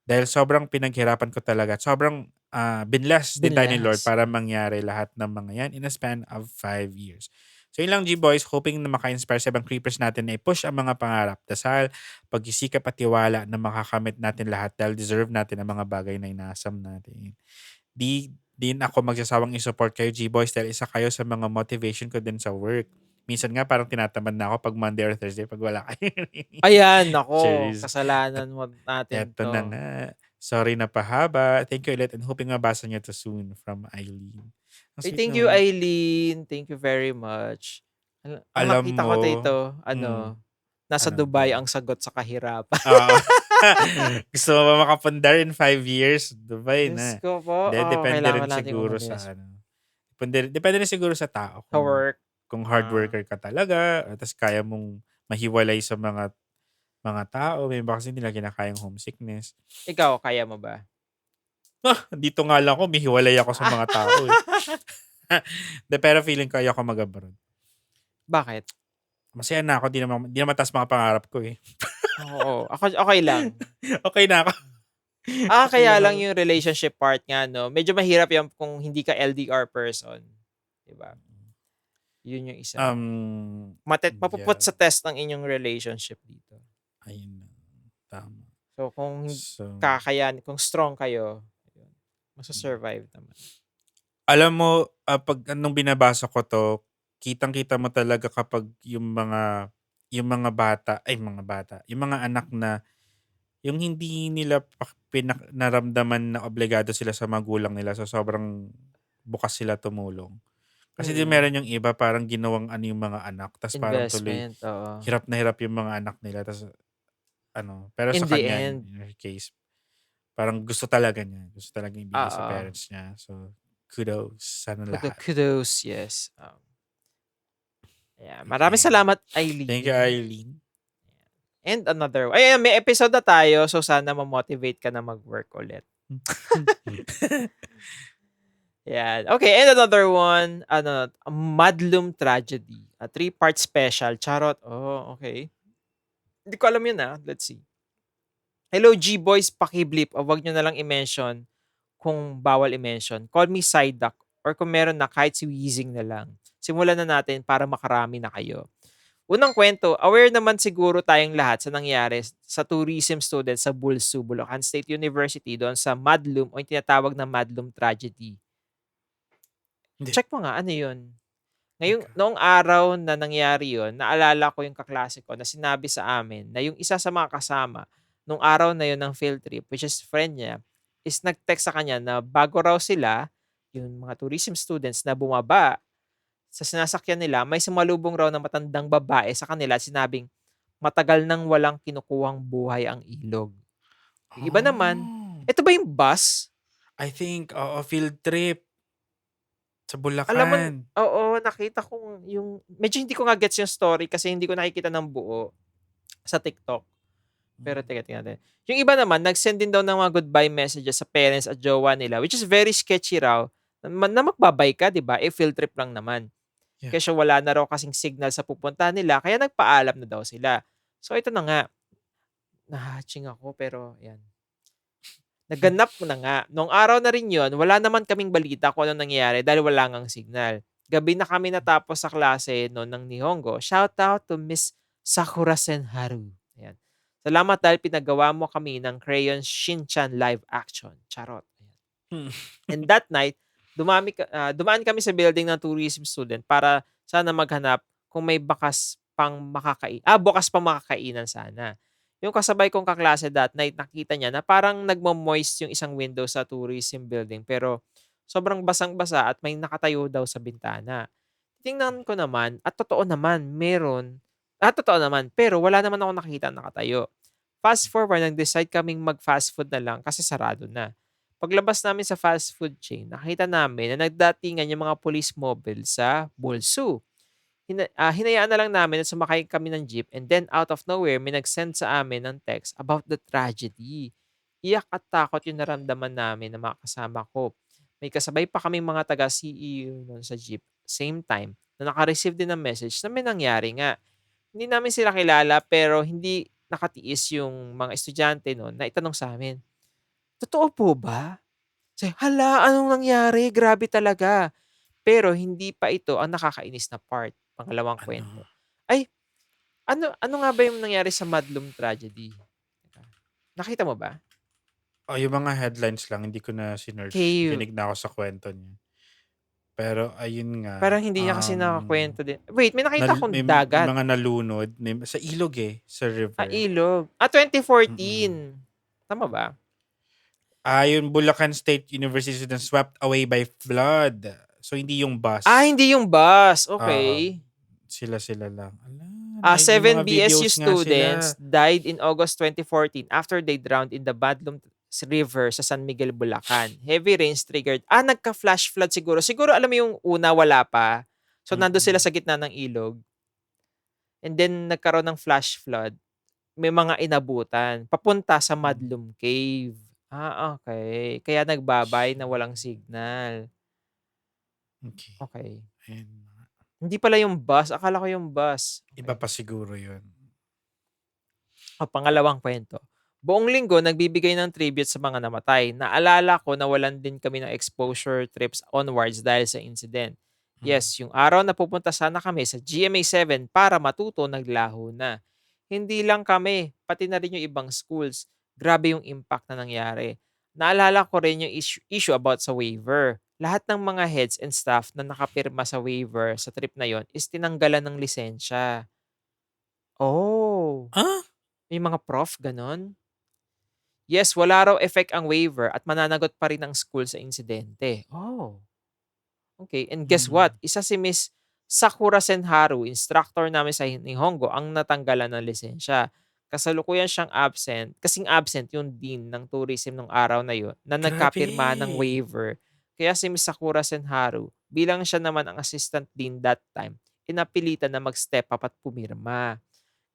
Dahil sobrang pinaghirapan ko talaga. Sobrang binless din tayo ni Lord Binless. para mangyari lahat ng mga yan in a span of 5 years. So yun lang G-Boys, hoping na maka-inspire sa ibang creepers natin na i-push ang mga pangarap, dasal, pagsisikap at tiwala na makakamit natin lahat dahil deserve natin ang mga bagay na inaasam natin. Di din ako magsasawang i-support kayo G-Boys dahil isa kayo sa mga motivation ko din sa work. Minsan nga parang tinatamad na ako pag Monday or Thursday pag wala kayo. Ayan, nako. Cheers. At Kasalanan mo natin eto na to. nga. Sorry na pahaba. Thank you ulit and hoping mabasa niyo to soon from Eileen. Ang Ay, sweet thank you, naman. Eileen. Thank you very much. Ang Alam nakita ko mo, dito, nasa ano Dubai ba? ang sagot sa kahirapan. Oo. Gusto mo ba makapundar in 5 years? Dubai Diyos na. ko po. Depende Kailangan rin natin siguro sa umalis. Depende rin siguro sa tao Sa work. kung hard worker ka talaga at kaya mong mahiwalay sa mga tao. May iba kasi nila kinakayang homesickness. Ikaw, kaya mo ba? Dito nga lang ako, mihiwalay ako sa mga tao eh. Pero feeling ko ayoko mag-abroad. Bakit? Masaya na ako, di naman taas mga pangarap ko eh. Oo. Ako, okay lang. Okay na ako. Okay Kaya lang lang ako. yung relationship part nga, no? Medyo mahirap yan kung hindi ka LDR person. Diba? Yun yung isa. Mapuput sa test ng inyong relationship dito. Ayun na. Tama. So, kung kakayan, kung strong kayo, masasurvive naman. Alam mo, pag anong binabasa ko to, kitang-kita mo talaga kapag yung mga bata, yung mga anak na yung hindi nila naramdaman na obligado sila sa magulang nila, so sobrang bukas sila tumulong. Kasi din meron yung iba parang ginawang yung mga anak, tas parang tuloy Investment, oo. hirap na hirap yung mga anak nila, tas pero In sa the kanya, end, in her case, parang gusto talaga ibigay sa Oo. parents niya. So, kudos sa lahat. Kudos, yes. Yeah, maraming salamat, Eileen. Thank you, Eileen. And another, may episode na tayo, so sana ma-motivate ka na mag-work ulit. Yeah. Okay, and another one, a Madlum Tragedy. A 3-part special. Charot. Oh, okay. Hindi ko alam yun Let's see. Hello, G-Boys, pakiblip. O wag nyo na lang i-mention kung bawal i-mention. Call me Psyduck. Or kung meron na, kahit si Weezing na lang. Simulan na natin para makarami na kayo. Unang kwento, aware naman siguro tayong lahat sa nangyari sa tourism students sa Bulsu, Bulacan State University doon sa Madlum o yung tinatawag na Madlum Tragedy. Hindi. Check mo nga, ano yun? Noong araw na nangyari yun, naalala ko yung kaklase ko na sinabi sa amin na yung isa sa mga kasama nung araw na yun ng field trip, which is friend niya, is nag-text sa kanya na bago raw sila, yung mga tourism students na bumaba sa sinasakyan nila, may sumalubong raw na matandang babae sa kanila at sinabing, matagal nang walang kinukuhang buhay ang ilog. Yung iba naman, Oh. ito ba yung bus? I think, field trip sa Alam mo, Bulacan. oo, nakita ko yung, medyo hindi ko nga gets yung story kasi hindi ko nakikita ng buo sa TikTok. Pero teka, tingnan natin. Yung iba naman, nag-send din daw ng mga goodbye messages sa parents at jowa nila, which is very sketchy raw, na magbabay ka, di ba? Field trip lang naman. Yeah. Kasi wala na raw kasing signal sa pupunta nila, kaya nagpaalam na daw sila. So ito na nga, nahatching ako, pero yan. Naganap na nga. Nung araw na rin yun, wala naman kaming balita kung ano nangyayari dahil wala ngang signal. Gabi na kami natapos sa klase noon ng Nihongo. Shout out to Miss Sakura Senharu. Ayan. Salamat dahil pinagawa mo kami ng Crayon Shinchan live action. Charot. Ayan. And that night, dumaan kami sa building ng tourism student para sana maghanap kung may bukas pang makakainan sana. Yung kasabay kong kaklase that night, nakita niya na parang nagmo-moist yung isang window sa tourism building pero sobrang basang-basa at may nakatayo daw sa bintana. Tingnan ko naman at totoo naman pero wala naman ako nakita nakatayo. Fast forward, nag-decide kaming mag-fast food na lang kasi sarado na. Paglabas namin sa fast food chain, nakita namin na nagdatingan yung mga police mobile sa Bulsu. Hinayaan na lang namin na sumakay kami ng jeep and then out of nowhere, may nag-send sa amin ng text about the tragedy. Iyak at takot yung naramdaman namin na mga kasama ko. May kasabay pa kaming mga taga-CEU nun sa jeep. Same time, na naka-receive din ng message na may nangyari nga. Hindi namin sila kilala pero hindi nakatiis yung mga estudyante nun na itanong sa amin, totoo po ba? Hala, anong nangyari? Grabe talaga. Pero hindi pa ito ang nakakainis na part. Pangalawang kwento. Ano? Ay, ano nga ba yung nangyari sa Madlum tragedy? Nakita mo ba? Yung mga headlines lang, hindi ko na sinearch. Cave. Kinig na ako sa kwento niya. Pero ayun nga. Parang hindi niya kasi nakakwento din. Wait, may nakita akong may dagat. mga nalunod. Sa ilog sa river. Ilog. 2014. Tama ba? Yung Bulacan State University students swept away by flood. So, hindi yung bus. Hindi yung bus. Okay. Sila lang. 7 BSU students died in August 2014 after they drowned in the Badlum River sa San Miguel, Bulacan. Heavy rains triggered. Nagka-flash flood siguro. Siguro alam mo yung una, wala pa. So, nandun sila sa gitna ng ilog. And then, nagkaroon ng flash flood. May mga inabutan. Papunta sa Madlum Cave. Okay. Kaya nagbabay na walang signal. Okay. Hindi pala yung bus. Akala ko yung bus. Okay. Iba pa siguro yun. Pangalawang kwento. Buong linggo, nagbibigay ng tribute sa mga namatay. Naalala ko na walan din kami ng exposure trips onwards dahil sa incident. Yes, yung araw na pupunta sana kami sa GMA 7 para matuto, naglaho na. Hindi lang kami, pati na rin yung ibang schools. Grabe yung impact na nangyari. Naalala ko rin yung issue about sa waiver. Lahat ng mga heads and staff na nakapirma sa waiver sa trip na yon is tinanggalan ng lisensya. Oh. May mga prof, ganon? Yes, wala raw effect ang waiver at mananagot pa rin ang school sa insidente. Oh. Okay, and guess what? Isa si Miss Sakura Senharu, instructor namin sa Nihongo, ang natanggalan ng lisensya. Kasalukuyan siyang absent, kasing absent yung dean ng tourism ng araw na yon na nagkapirma ng waiver. Kaya si Miss Sakura Senharu, bilang siya naman ang assistant dean that time, inapilitan na mag-step up at pumirma.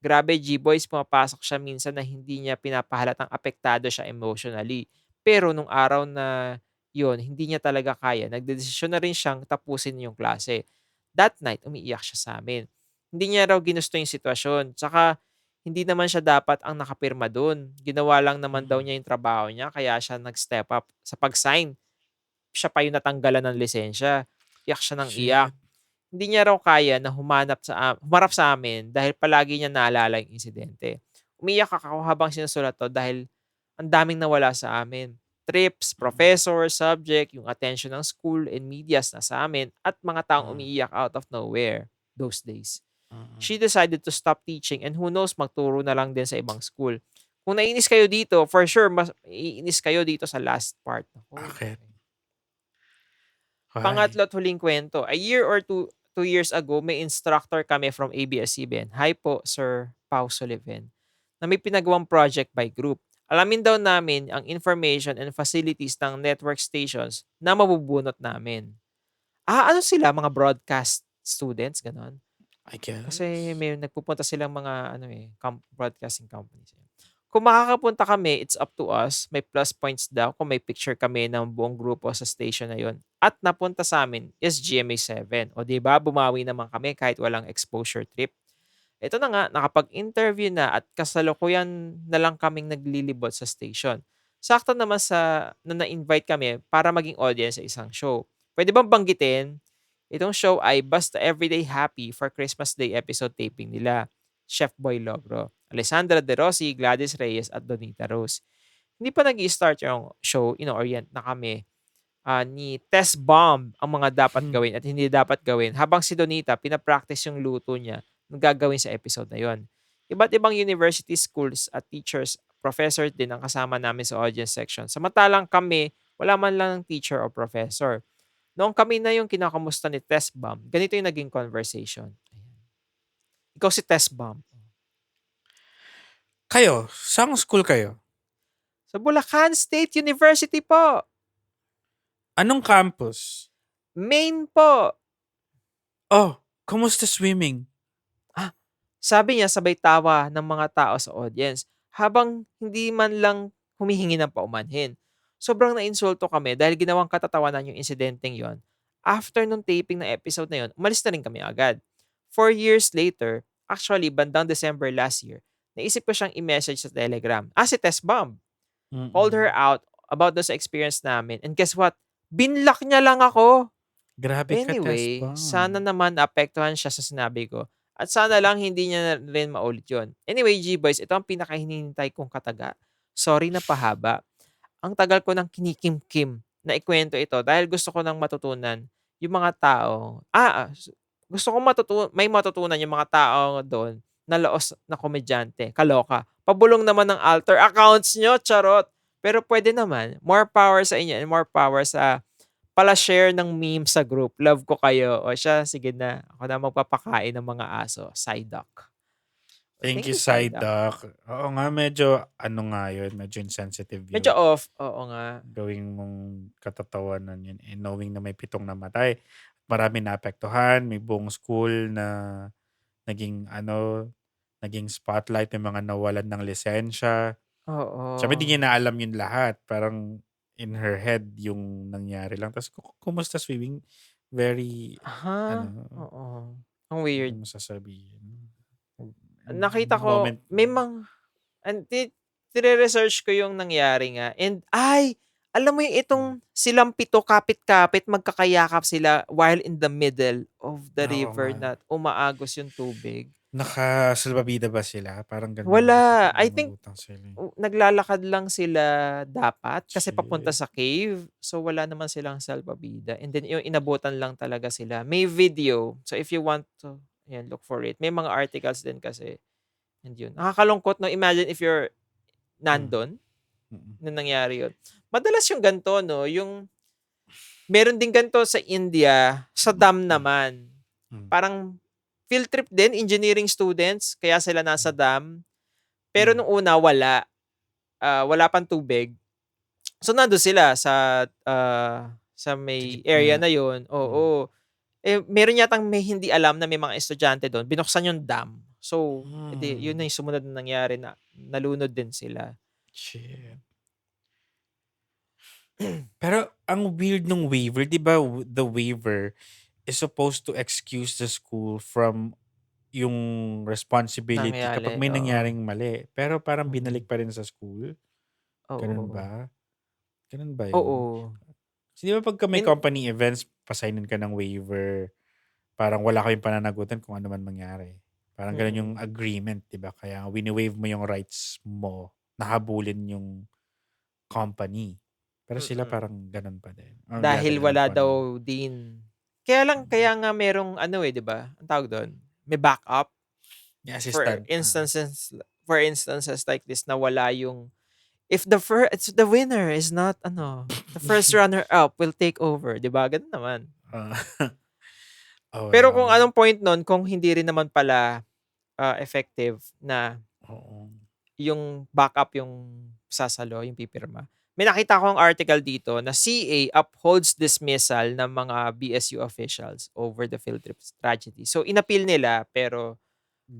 Grabe, G-Boys, pumapasok siya minsan na hindi niya pinapahalatang apektado siya emotionally. Pero nung araw na yun, hindi niya talaga kaya. Nagdedesisyon na rin siyang tapusin yung klase. That night, umiiyak siya sa amin. Hindi niya raw ginusto yung sitwasyon. Tsaka, hindi naman siya dapat ang nakapirma doon. Ginawa lang naman daw niya yung trabaho niya, kaya siya nag-step up. Sa pag-sign, siya pa yung natanggalan ng lisensya. Iyak siya ng iyak. Hindi niya raw kaya na humarap sa amin dahil palagi niya naalala yung insidente. Umiyak ako habang sinusulat to dahil ang daming nawala sa amin. Trips, professor, subject, yung attention ng school and medias na sa amin at mga taong umiiyak out of nowhere those days. She decided to stop teaching and who knows, magturo na lang din sa ibang school. Kung naiinis kayo dito, for sure, mas iinis kayo dito sa last part. Okay. Pangatlo at huling kwento. A year or two years ago, may instructor kami from ABS-CBN. Hi po, sir. Pau Sullivan na may pinagawang project by group. Alamin daw namin ang information and facilities ng network stations na mabubunot namin. Ano sila? Mga broadcast students? Ganon. I guess. Kasi may nagpupunta silang mga broadcasting companies. Kung makakapunta kami, it's up to us. May plus points daw kung may picture kami ng buong grupo sa station na yon. At napunta sa amin is GMA7. O diba, bumawi naman kami kahit walang exposure trip. Ito na nga, nakapag-interview na at kasalukuyan na lang kaming naglilibot sa station. Sakto naman na na-invite kami para maging audience sa isang show. Pwede bang banggitin? Itong show ay Basta Everyday Happy for Christmas Day episode taping nila. Chef Boy Logro, Alessandra De Rossi, Gladys Reyes at Donita Rose. Hindi pa nag-i-start yung show, ino-orient na kami ni Tess Bomb ang mga dapat gawin at hindi dapat gawin. Habang si Donita, pinapractice yung luto niya ng gagawin sa episode na yon. Iba't ibang university schools at teachers, professors din ang kasama namin sa audience section. Samantalang kami, wala man lang ng teacher o professor. Noong kami na yung kinakamusta ni Tess Bomb, ganito yung naging conversation. Ikaw si Tess Bomb. Kayo, saan school kayo? Sa Bulacan State University po. Anong campus? Main po. Oh, kumusta swimming? Sabi niya sabay tawa ng mga tao sa audience habang hindi man lang humihingi ng paumanhin. Sobrang nainsulto kami dahil ginawang katatawanan yung insidenteng yon. After nung taping ng episode na yon, umalis na rin kami agad. 4 years later, actually bandang December last year, naisip ko siyang i-message sa Telegram. Si Tess Bomb. Called her out about those experience namin. And guess what? Binlock niya lang ako. Grabe ka, Tess Anyway, Bomb. sana naman naapektuhan siya sa sinabi ko. At sana lang hindi niya na rin maulit yon. Anyway, G-Boys, ito ang pinakahinihintay kong kataga. Sorry na pahaba. Ang tagal ko nang kinikim-kim na ikwento ito dahil gusto ko nang matutunan yung mga tao. Gusto ko may matutunan yung mga tao doon na laos na komedyante. Kaloka. Pabulong naman ng alter accounts nyo, charot. Pero pwede naman. More power sa inyo and more power sa pala-share ng meme sa group. Love ko kayo. O siya, sige na. Ako na magpapakain ng mga aso. Psyduck. Thank you, Psyduck. Oo nga, medyo yun, medyo insensitive yun. Medyo off. Oo nga. Gawing mong katatawanan yun. And knowing na may 7 namatay. Marami naapektuhan. May buong school na naging spotlight. May mga nawalan ng lisensya. Oo. Sabi, di niya na alam yun lahat. Parang in her head yung nangyari lang. Tapos, kumusta swimming? Very, Oo. Ang weird. Ano masasabihin? Nakita ko, may tire-research ko yung nangyari nga. And, alam mo yung itong silang 7 kapit-kapit, magkakayakap sila while in the middle of the river na umaagos yung tubig. Nakasalbabida ba sila? Parang ganun. Wala. I think naglalakad lang sila dapat kasi papunta sa cave. So, wala naman silang salbabida. And then, yung inabutan lang talaga sila. May video. So, if you want to, look for it. May mga articles din kasi. And yun. Nakakalungkot, no? Imagine if you're nandun na nangyari yun. Madalas yung ganito, no? Yung, meron din ganito sa India, sa dam naman. Parang, field trip din, engineering students, kaya sila nasa dam. Pero nung una, wala. Wala pang tubig. So, nandun sila sa may area na yun. Oo. Meron yatang may hindi alam na may mga estudyante doon. Binuksan yung dam. So, yun na yung sumunod na nangyari na nalunod din sila. Shit. Pero, ang weird ng waiver, di ba the waiver is supposed to excuse the school from yung responsibility kapag may nangyaring mali. Pero parang binalik pa rin sa school. Ganun ba? Ganun ba yun? Oo. Kasi di ba pagka may company events, pasignin ka ng waiver, parang wala kayong pananagutan kung ano man mangyari. Parang ganun yung agreement, di ba? Kaya wini-waive mo yung rights mo, nahabulin yung company. Pero sila parang ganun pa din. Dahil wala daw din. Kaya nga merong di ba? Ang tawag doon, may backup. Assistant. For instances like this na wala yung if the winner is not the first runner up will take over, 'di ba? Ganun naman. Pero kung anong point nun, kung hindi rin naman pala effective na Oo. yung backup yung sasalo, yung pipirma. May nakita akong article dito na CA upholds dismissal ng mga BSU officials over the field trip tragedy. So, inappeal nila, pero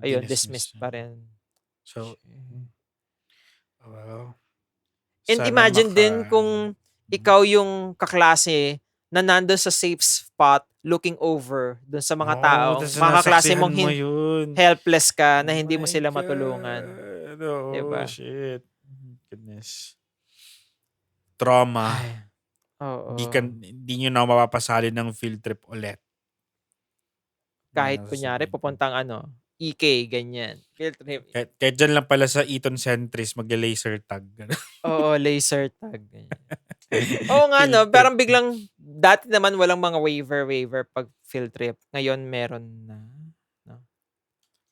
ayun, dismissed Dinismiss pa niya. rin. So, Shit. well, And sana imagine din kung ikaw yung kaklase na nandun sa safe spot looking over dun sa mga taong tas mga kaklase nasaksihan mong mo yun. helpless ka na Oh hindi mo my sila matulungan. God. Oh, 'Di ba? shit. Goodness. Trauma. Ay, Di nyo na mapapasali ng field trip ulit. kahit Yan ang kunyari sasabihin ko. pupuntang EK, ganyan. Field trip. Kahit dyan lang pala sa Eton Centris, mag-laser tag. Oo, laser tag. Ganyan. Oo nga, Field no? trip. Parang biglang, dati naman walang mga waiver pag field trip. Ngayon, meron na. No?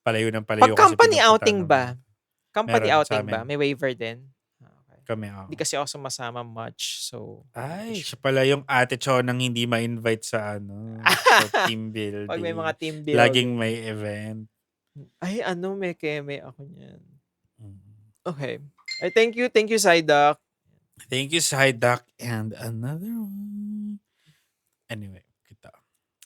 Palayo ng palayo. Pag company outing ba? Company Meron outing sa ba? amin. May waiver din? Okay. Kami, oo. Hindi kasi ako sumasama much, so... Ay, siya pala yung ate Cho nang hindi ma-invite sa sa team building. Pag may mga team building. Laging may event. Ay, may keme ako niyan. Mm. Okay. Ay, thank you, Psyduck. Thank you, Psyduck. And another one. Anyway, kita.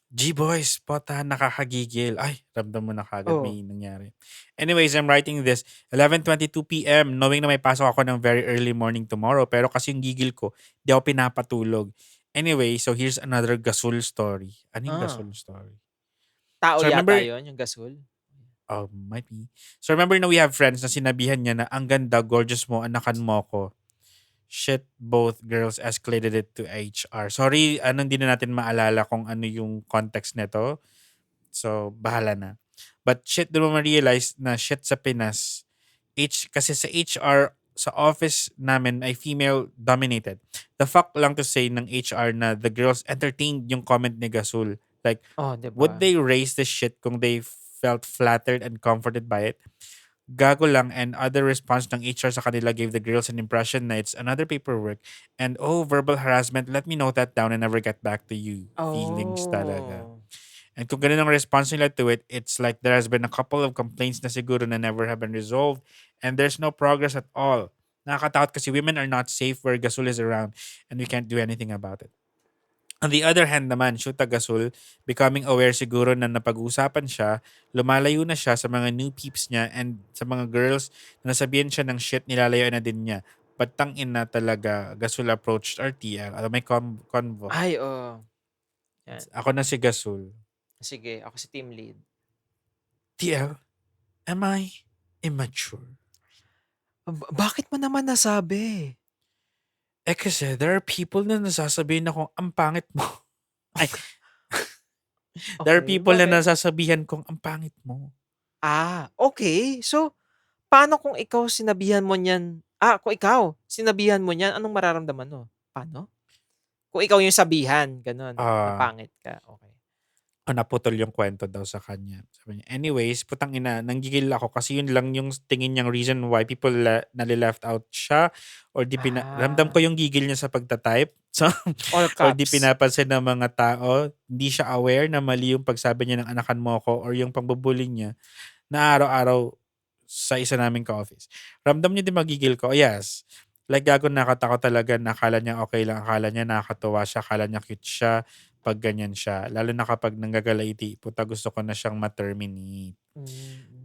G-Boys, pota, nakakagigil. Ay, ramdam mo na kagad may nangyari. Anyways, I'm writing this 11:22 p.m. knowing na may pasok ako ng very early morning tomorrow. Pero kasi yung gigil ko, di ako pinapatulog. Anyway, so here's another Gasol story. Ano yung Gasol story? Tao so, yata yun, yung Gasol? Might be. So remember na we have friends na sinabihan niya na ang ganda, gorgeous mo, anakan mo ko. Shit, both girls escalated it to HR. Sorry, hindi na natin maalala kung ano yung context nito. So, bahala na. But shit, doon mo ma-realize na shit sa Pinas. Kasi sa HR, sa office namin ay female-dominated. The fuck lang to say ng HR na the girls entertained yung comment ni Gasol. Like, diba? Would they raise the shit kung they felt flattered and comforted by it? Gago lang, and other response ng HR sa kanila gave the girls an impression na it's another paperwork and verbal harassment, let me note that down and never get back to you. Feelings talaga. And kung ganun ang response nila to it, it's like there has been a couple of complaints na siguro na never have been resolved and there's no progress at all. Nakakatakot kasi women are not safe where Gasol is around and we can't do anything about it. On the other hand naman, Shuta Gasol, becoming aware siguro na napag-uusapan siya, lumalayo na siya sa mga new peeps niya and sa mga girls na nasabihan siya ng shit, nilalayo na din niya. Patang ina talaga, Gasol approached RTL. May convo. Ay, Yan. Ako na si Gasol. Sige, ako si team lead. TL, am I immature? Bakit mo naman nasabi? Kasi there are people na nasasabihin akong ang pangit mo. Ay. There are people na nasasabihan kong ang pangit mo. Okay. So, paano kung ikaw sinabihan mo niyan? Kung ikaw sinabihan mo niyan, anong mararamdaman mo? Paano? Kung ikaw yung sabihan, ganun, na pangit ka. Okay. Naputol yung kwento daw sa kanya. Sabi niya, anyways, putang ina, nanggigil ako kasi yun lang yung tingin niyang reason why people nali-left out siya or ramdam ko yung gigil niya sa pagtatype. So, all caps. Or di pinapansin ng mga tao, hindi siya aware na mali yung pagsabi niya ng anakan mo ko or yung pagbubuli niya na araw-araw sa isa naming ka-office. Ramdam niya din magigil ko. Yes. Like gago, nakatakot talaga, nakala niya okay lang, akala niya nakakatuwa siya, akala niya cute siya pag ganyan siya. Lalo na kapag nanggagalaiti, puta gusto ko na siyang ma-terminate.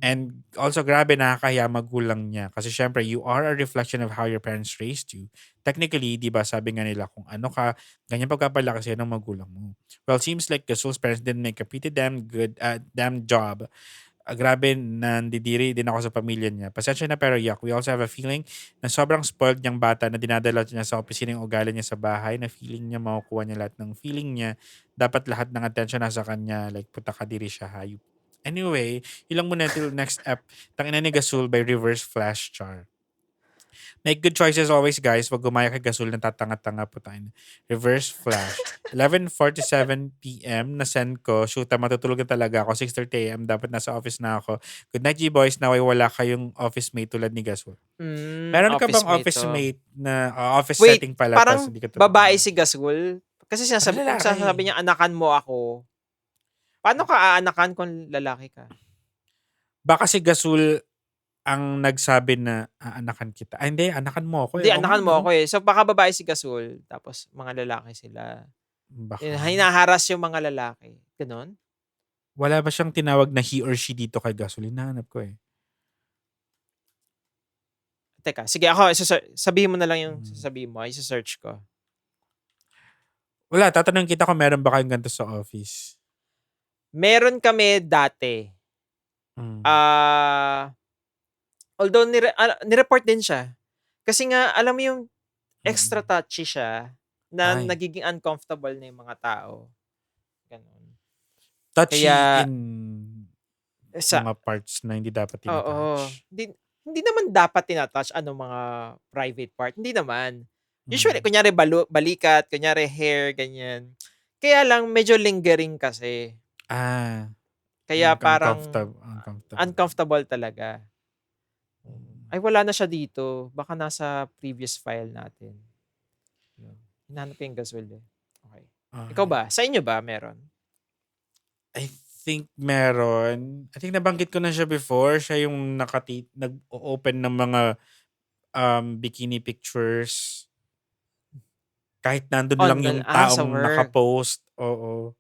And also grabe, nakakahiya magulang niya. Kasi syempre, you are a reflection of how your parents raised you. Technically, di ba sabi nga nila kung ano ka, ganyan pagkapalaki sa'yo ng magulang mo. Well, seems like Gasol's parents didn't make a pretty damn job. Grabe, nandidiri din ako sa pamilya niya. Pasensya na pero yak. We also have a feeling na sobrang spoiled niyang bata na dinadala niya sa opisina yung ugali niya sa bahay na feeling niya makukuha niya lahat ng feeling niya. Dapat lahat ng attention nasa kanya. Like, puta kadiri siya, hayop. Anyway, ilang muna till next ep. Tangina ni Gasol by Reverse Flash Char. Make good choices always, guys. Wag gumaya kay Gasol na tatanga-tanga po tayo. Reverse Flash. 11:47 p.m. na send ko. Shoot, matutulog na talaga ako. 6:30 a.m. Dapat nasa office na ako. Good night, G-Boys. Naway wala kayong office mate tulad ni Gasol. Meron ka bang office mate na office setting pala? Parang babae si Gasol. Kasi sasabi niya, anakan mo ako. Paano ka aanakan kung lalaki ka? Baka si Gasol ang nagsabi na aanakan kita. Hindi, anakan mo ako Hindi, Oo nga, anakan mo no? ako eh. So, baka babae si Gasol, tapos mga lalaki sila. Baka. Hinaharas yung mga lalaki. Ganon? Wala ba siyang tinawag na he or she dito kay Gasol? Hinahanap ko eh. Teka, sige ako, sabihin mo na lang yung sasabihin mo. Isa-search ko. Wala, tatanungin kita kung meron ba kayong ganito sa office. Meron kami dati. Although nireport din siya. Kasi nga, alam mo yung extra touchy siya na nagiging uncomfortable na yung mga tao. Ganun. Touchy Kaya, in mga parts na hindi dapat tinatouch. Hindi naman dapat tinatouch mga private part. Hindi naman. Usually, kunyari balikat, kunyari hair, ganyan. Kaya lang, medyo lingering kasi. Kaya parang uncomfortable talaga. Ay, wala na siya dito. Baka nasa previous file natin. Hinahanap ko yung Gasol eh. Okay. Ikaw ba? Sa inyo ba meron? I think meron. I think nabanggit ko na siya before. Siya yung nag-open ng mga bikini pictures. Kahit nandun lang yung taong nakapost. Oo.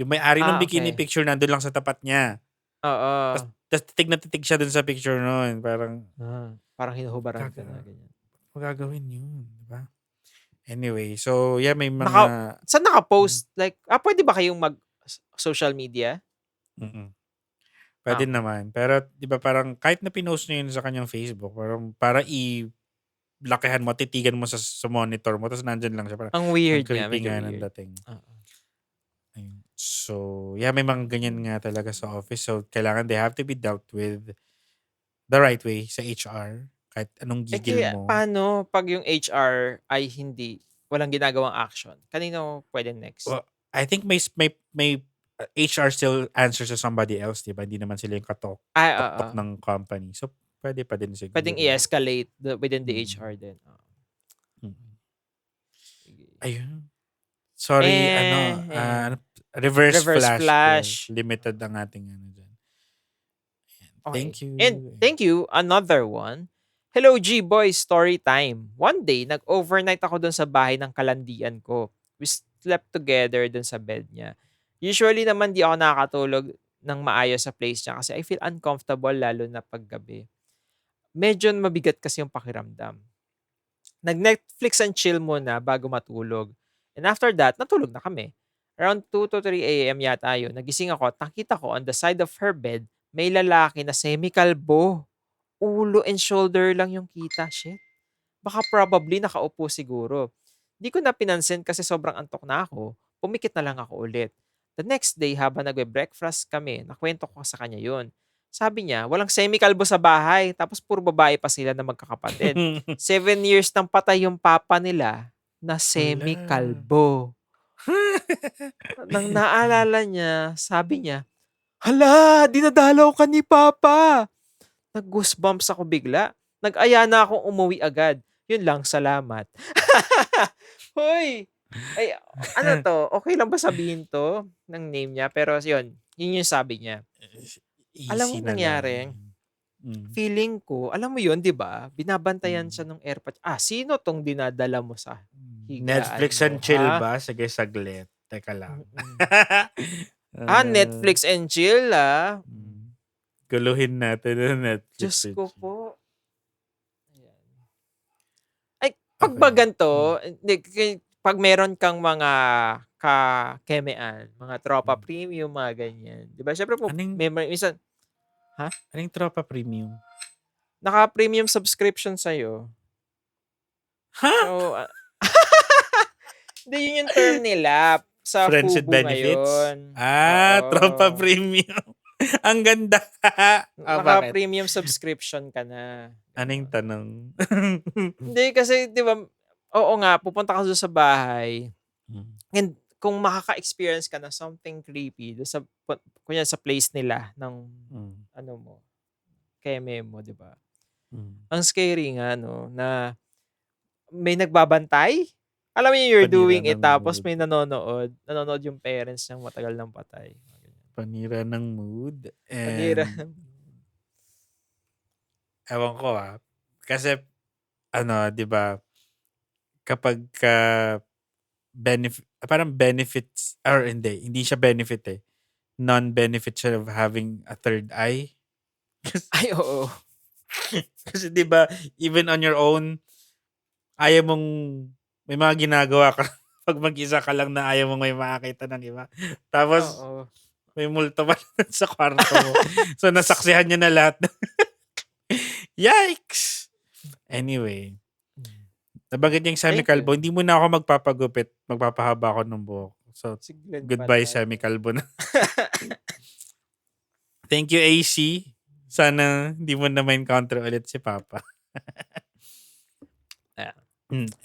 Yung may-ari ng bikini picture nandun lang sa tapat niya. Oo. Tapos titig siya dun sa picture nun. Parang hinuhubaran ka na. Ganyan. Magagawin yun. Diba? Anyway, so yeah, may mga... Saan nakapost? Like, pwede ba kayong mag-social media? Pwede naman. Pero, di ba parang kahit na pinost niya yun sa kanyang Facebook, parang para lakihan mo, titigan mo sa monitor mo, tapos nandyan lang siya. Parang, ang weird niya. Medyo nga weird. ng dating. So, yeah, may mga ganyan nga talaga sa office. So, kailangan they have to be dealt with the right way sa HR. Kahit anong gigil mo. Paano pag yung HR ay walang ginagawang action? Kanino pwede next? Well, I think may HR still answers to somebody else, di ba? Hindi naman sila yung katok ng company. So, pwede pa din siguro. Pwedeng i-escalate within the HR din. Ayun. Sorry, reverse flash. Limited ang ating dyan. Thank you. And thank you. Another one. Hello G Boys, story time. One day, nag-overnight ako dun sa bahay ng kalandian ko. We slept together dun sa bed niya. Usually naman di ako nakakatulog ng maayos sa place niya kasi I feel uncomfortable lalo na paggabi. Medyo mabigat kasi yung pakiramdam. Nag-Netflix and chill muna bago matulog. And after that, natulog na kami. Around 2 to 3 a.m. yata yun. Nagising ako at nakita ko on the side of her bed, may lalaki na semi-kalbo. Ulo and shoulder lang yung kita. Shit. Baka probably nakaupo siguro. Di ko na pinansin kasi sobrang antok na ako. Pumikit na lang ako ulit. The next day, habang nagbe-breakfast kami, nakwento ko sa kanya yun. Sabi niya, walang semi-kalbo sa bahay, tapos puro babae pa sila na magkakapatid. 7 years nang patay yung papa nila na semi-kalbo. Nang naalala niya, sabi niya, hala, dinadalaw ka ni Papa. Nag-goosebumps ako bigla. Nag-aya na akong umuwi agad. Yun lang, salamat. Hoy! Ay, ano to? Okay lang ba sabihin to ng name niya? Pero yun yung sabi niya. Alam mo nangyari? Feeling ko, alam mo yun, di ba? Binabantayan siya ng airpot. Sino tong dinadala mo sa higaan Netflix and chill ba? Sige, saglit. Teka lang. Netflix and chill, Guluhin natin ang Netflix. Diyos ko po. Ayan. Ay, pag ba ganito, pag meron kang mga kakemean, mga tropa premium, mga ganyan. Di ba? Siyempre po, minsan, Anong tropa premium? Naka-premium subscription sa'yo. So, hindi yun yung term nila sa Friends Fubo with benefits? ngayon. Tropa premium. Ang ganda. Naka-premium subscription ka na. Anong tanong? Hindi kasi, di ba, oo nga, pupunta ka doon sa bahay. And kung makaka-experience ka na something creepy doon kunya sa place nila ng keme mo, di ba? Ang scary nga, no, na may nagbabantay. Alam mo you're doing it, tapos may nanonood yung parents niyang matagal nang patay. Panira ng mood. Panira. Ewan ko Kasi, di ba, kapag parang benefits, or hindi siya benefit non-benefit siya of having a third eye. Ay, oo. Kasi di ba, even on your own, ayaw mong, may mga ginagawa ka pag mag-isa ka lang na ayaw mong may makakita ng iba. Tapos, Oo. may multo pa sa kwarto mo. So, nasaksihan niya na lahat. Yikes! Anyway, nabanggit niya yung semi-kalbo. Hindi mo na ako magpapagupit. Magpapahaba ako ng buhok. So, goodbye semi-kalbo na. Thank you, AC. Sana hindi mo na ma-encounter ulit si Papa.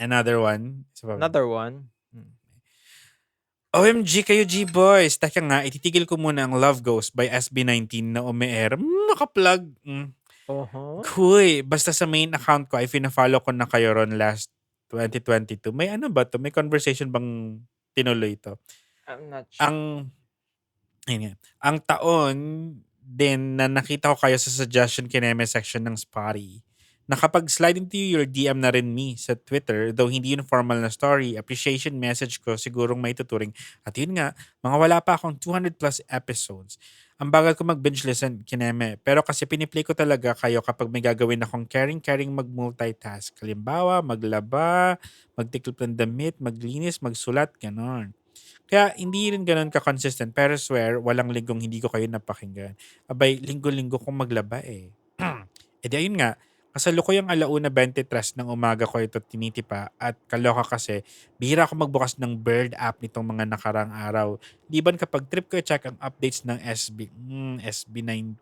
Another one. Another one. OMG kayo, G-Boys. Teka nga, ititigil ko muna ang Love Ghost by SB19 na umi-air. Naka-plug. Kuy, basta sa main account ko, ay fina-follow ko na kayo ron last 2022. May ano ba to? May conversation bang tinuloy to? I'm not sure. Ang taon din na nakita ko kayo sa suggestion kineme section ng Spotify. Nakapag-slide into your DM na rin me sa Twitter, though hindi yun formal na story, appreciation message ko sigurong may tuturing. At yun nga, mga wala pa akong 200 plus episodes. Ang bagal ko mag-binge listen, kineme. Pero kasi piniplay ko talaga kayo kapag may gagawin akong caring mag-multitask. Halimbawa, maglaba, magtiklop ng damit, maglinis, magsulat, ganon. Kaya hindi rin ganun ka-consistent. Pero swear, walang linggong hindi ko kayo napakinggan. Abay, linggo-linggo kong maglaba E di ayun nga, kasalukuyang 1:23 ng umaga ko ito tinitipa at kaloka kasi bihira ako magbukas ng Bird app nitong mga nakarang araw. Liban kapag trip ko i-check ang updates ng SB19.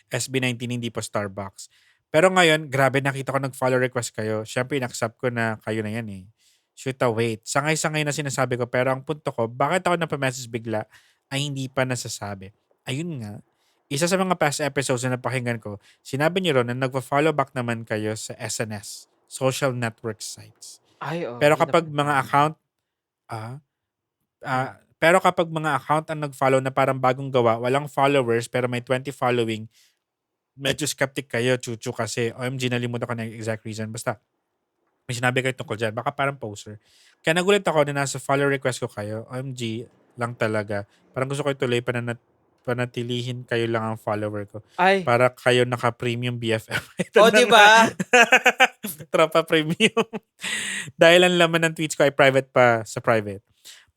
SB19 hindi po Starbucks. Pero ngayon, grabe nakita ko nag-follow request kayo. Siyempre, in-accept ko na kayo na yan Shoot wait. Sangay-sangay na sinasabi ko pero ang punto ko, bakit ako napamessage bigla ay hindi pa nasasabi. Ayun nga, isa sa mga past episodes na napakinggan ko, sinabi niyo ron na nagpa-follow back naman kayo sa SNS, social network sites. Pero kapag mga account, pero kapag mga account ang nag-follow na parang bagong gawa, walang followers pero may 20 following, medyo skeptic kayo, chuchu kasi, OMG, nalimutan ko na yung exact reason. Basta, may sinabi kayo tungkol dyan. Baka parang poser. Kaya nagulat ako na nasa follow request ko kayo. OMG lang talaga. Parang gusto ko ituloy panatilihin kayo lang ang follower ko. Para kayo naka-premium BFF. Diba? Tropa premium. Dahil ang laman ng tweets ko ay private pa sa private.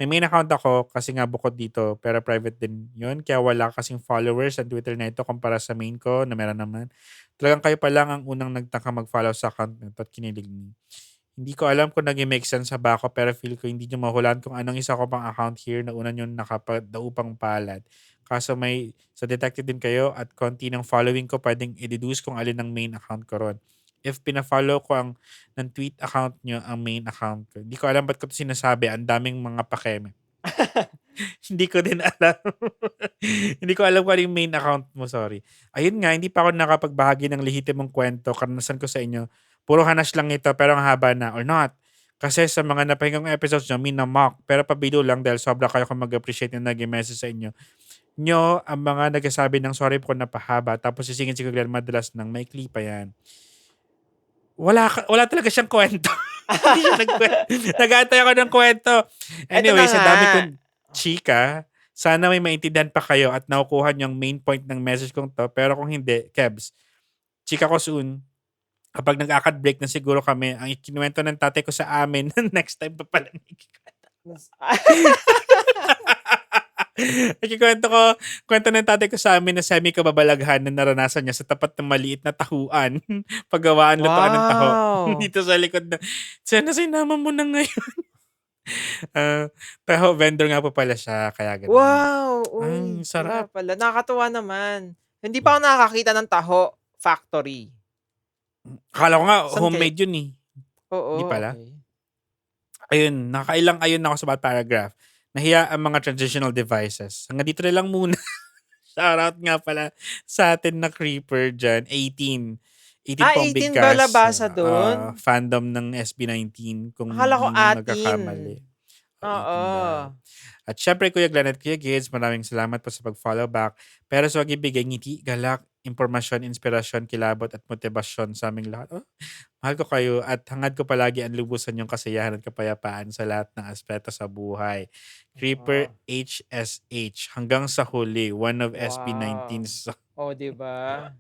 May main account ako kasi nga bukod dito pero private din yun. Kaya wala kasing followers sa Twitter na ito kumpara sa main ko na meron naman. Talagang kayo pa lang ang unang nagtaka mag-follow sa account nito at kinilig niyo. Hindi ko alam kung nag-make sense sa ba ako pero feel ko hindi nyo mahulaan kung anong isa ko pang account here na una nyo nakapadaupang palad. Kaso may sa detective din kayo at konti ng following ko pwedeng i-deduce kung alin ang main account ko ron. If pina-follow ko ng tweet account nyo ang main account ko. Hindi ko alam ba't ko ito sinasabi. Ang daming mga pakeme. Hindi ko din alam. Hindi ko alam kung ano yung main account mo, sorry. Ayun nga, hindi pa ako nakapagbahagi ng lehitimong kwento. Karanasan ko sa inyo. Puro hanas lang ito pero ang haba na or not. Kasi sa mga napahingang episodes nyo, mina-mock. Pero pabilo lang dahil sobra kayo kung mag-appreciate na nag-message sa inyo. Nyo, ang mga nagsasabi ng sorry po napahaba tapos sisingin si Glenn madalas ng maikli pa yan. Wala talaga siyang kwento. Hindi siya nagkwento. Nag-aantay ako ng kwento. Anyway, sa dami kong chika, sana may maintindihan pa kayo at nakukuha nyo yung main point ng message kong to. Pero kung hindi, Kebs, chika ko soon. Kapag nag-akad break na siguro kami, ang ikinuwento ng tatay ko sa amin, next time pa pala kwento ng tatay ko sa amin na semi-kababalaghan na naranasan niya sa tapat ng maliit na tahuan. Paggawaan lutuan ng taho. Dito sa likod na, sana sinama mo na ngayon. Taho vendor nga po pala siya. Kaya ganun. Wow! Uy, sarap. Pala. Nakakatuwa naman. Hindi pa ako nakakakita ng taho factory. Akala ko nga, homemade yun Oo. Hindi pala. Okay. Ayun, nakailang ayun ako sa bad paragraph. Nahiya ang mga transitional devices. Hanggang dito na lang muna. Shoutout nga pala sa atin na creeper dyan. 18 pong 18 ba labasa doon? Fandom ng SB19. Kung akala ko hindi magkakamali. Eating Bad. Oo. At syempre, Kuya Glenn at Kuya Gids, maraming salamat po sa pag-follow back. Pero sa ibigay ngiti, galak, impormasyon, inspirasyon, kilabot at motibasyon sa aming lahat. Oh, mahal ko kayo at hangad ko palagi ang lubusan yung kasiyahan at kapayapaan sa lahat ng aspeto sa buhay. Creeper Oo. HSH hanggang sa huli, one of Wow. SB19's. Oh, 'di ba?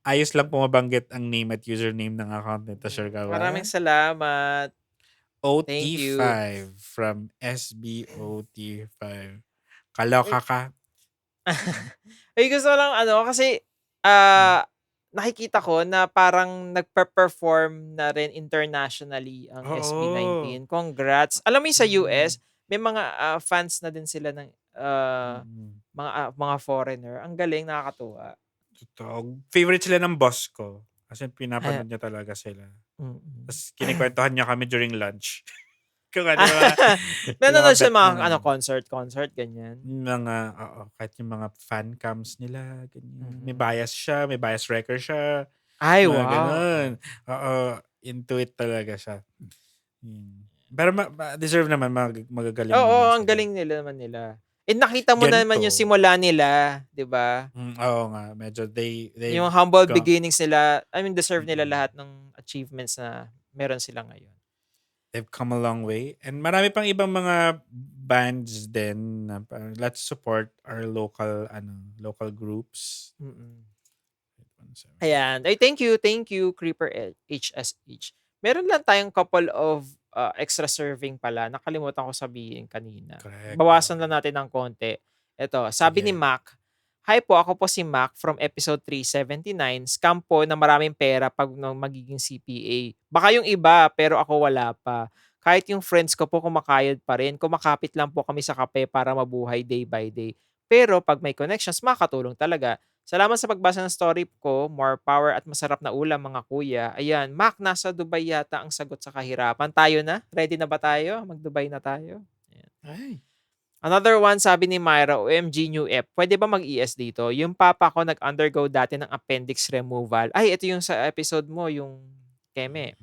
Ayos lang po mabanggit ang name at username ng account nito, Sir Maraming Gawan. salamat. Thank OT5 you. from SBOT5. Kaloka ka. Ay, gusto ko lang kasi nakikita ko na parang nagpe-perform na rin internationally ang Oo. SB19. Congrats. Alam mo yung sa US, Mm. may mga fans na din sila ng mga foreigner. Ang galing, nakakatuwa. Totoo. Favorite sila ng boss ko. Kasi Ay, pinapanood niya talaga sila. mm. Tapos kinikwentuhan niya kami during lunch. Kung ano yung mga, yung mga Nanonood siya bet mga na concert, ganyan. kahit yung mga fan cams nila, ganyan. May bias siya, may bias wrecker siya. Ay, Mga wow. ganun. Oo, into it talaga siya. Pero deserve naman, magagaling Oo, naman ang sila. galing nila naman nila. Nakita mo naman yung Ganito. simula nila, 'di ba? Oo nga, medyo they Yung humble gone. beginnings nila, I mean, deserve nila lahat ng achievements na meron sila ngayon. They've come a long way. And marami pang ibang mga bands din na let's support our local groups. Ayan. Ay, thank you, Creeper HSH. Meron lang tayong couple of extra serving pala. Nakalimutan ko sabihin kanina. Correct. Bawasan lang natin ng konti. Ito, sabi ni Sige. Mac, "Hi po, ako po si Mac from episode 379. Scam po na maraming pera pag magiging CPA. Baka yung iba, pero ako wala pa. Kahit yung friends ko po kumakayod pa rin. Kumakapit lang po kami sa kape para mabuhay day by day. Pero pag may connections, makakatulong talaga. Salamat sa pagbasa ng story ko. More power at masarap na ulam, mga kuya." Ayan, Mac, nasa Dubai yata ang sagot sa kahirapan. Tayo na? Ready na ba tayo? Mag-Dubai na tayo? Ayan. Ay. Another one, sabi ni Myra, OMG new F. Pwede ba mag-ES dito? Yung papa ko nag-undergo dati ng appendix removal. Ay, ito yung sa episode mo, yung Keme.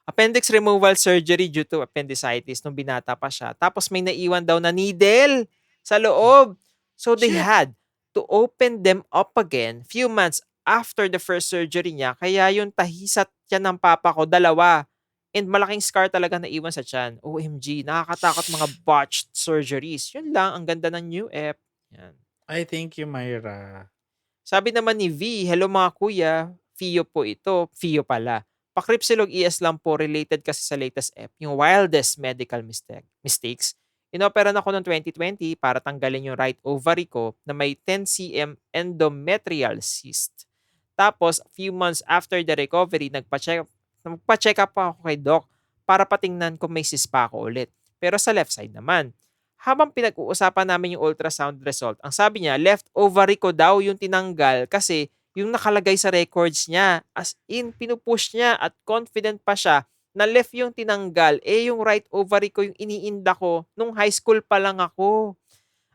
Appendix removal surgery due to appendicitis nung binata pa siya. Tapos may naiwan daw na needle sa loob. So they had to open them up again few months after the first surgery niya. Kaya yung tahisat yan ng papa ko, 2. And malaking scar talaga na iwan sa tiyan. OMG, nakakatakot mga botched surgeries. Yun lang, ang ganda ng new app. Yan. I thank you, Myra. Sabi naman ni V, hello mga kuya, Fio po ito. Fio pala. Pakripsilog ES lang po, related kasi sa latest app, yung wildest medical mistakes. Inoperan ako noong 2020 para tanggalin yung right ovary ko na may 10 cm endometrial cyst. Tapos, few months after the recovery, nagpa-check up pa ako kay doc para patingnan kung may cyst pa ako ulit. Pero sa left side naman. Habang pinag-uusapan namin yung ultrasound result, ang sabi niya, left ovary ko daw yung tinanggal kasi yung nakalagay sa records niya. As in, pinupush niya at confident pa siya na left yung tinanggal. Yung right ovary ko yung iniinda ko nung high school pa lang ako.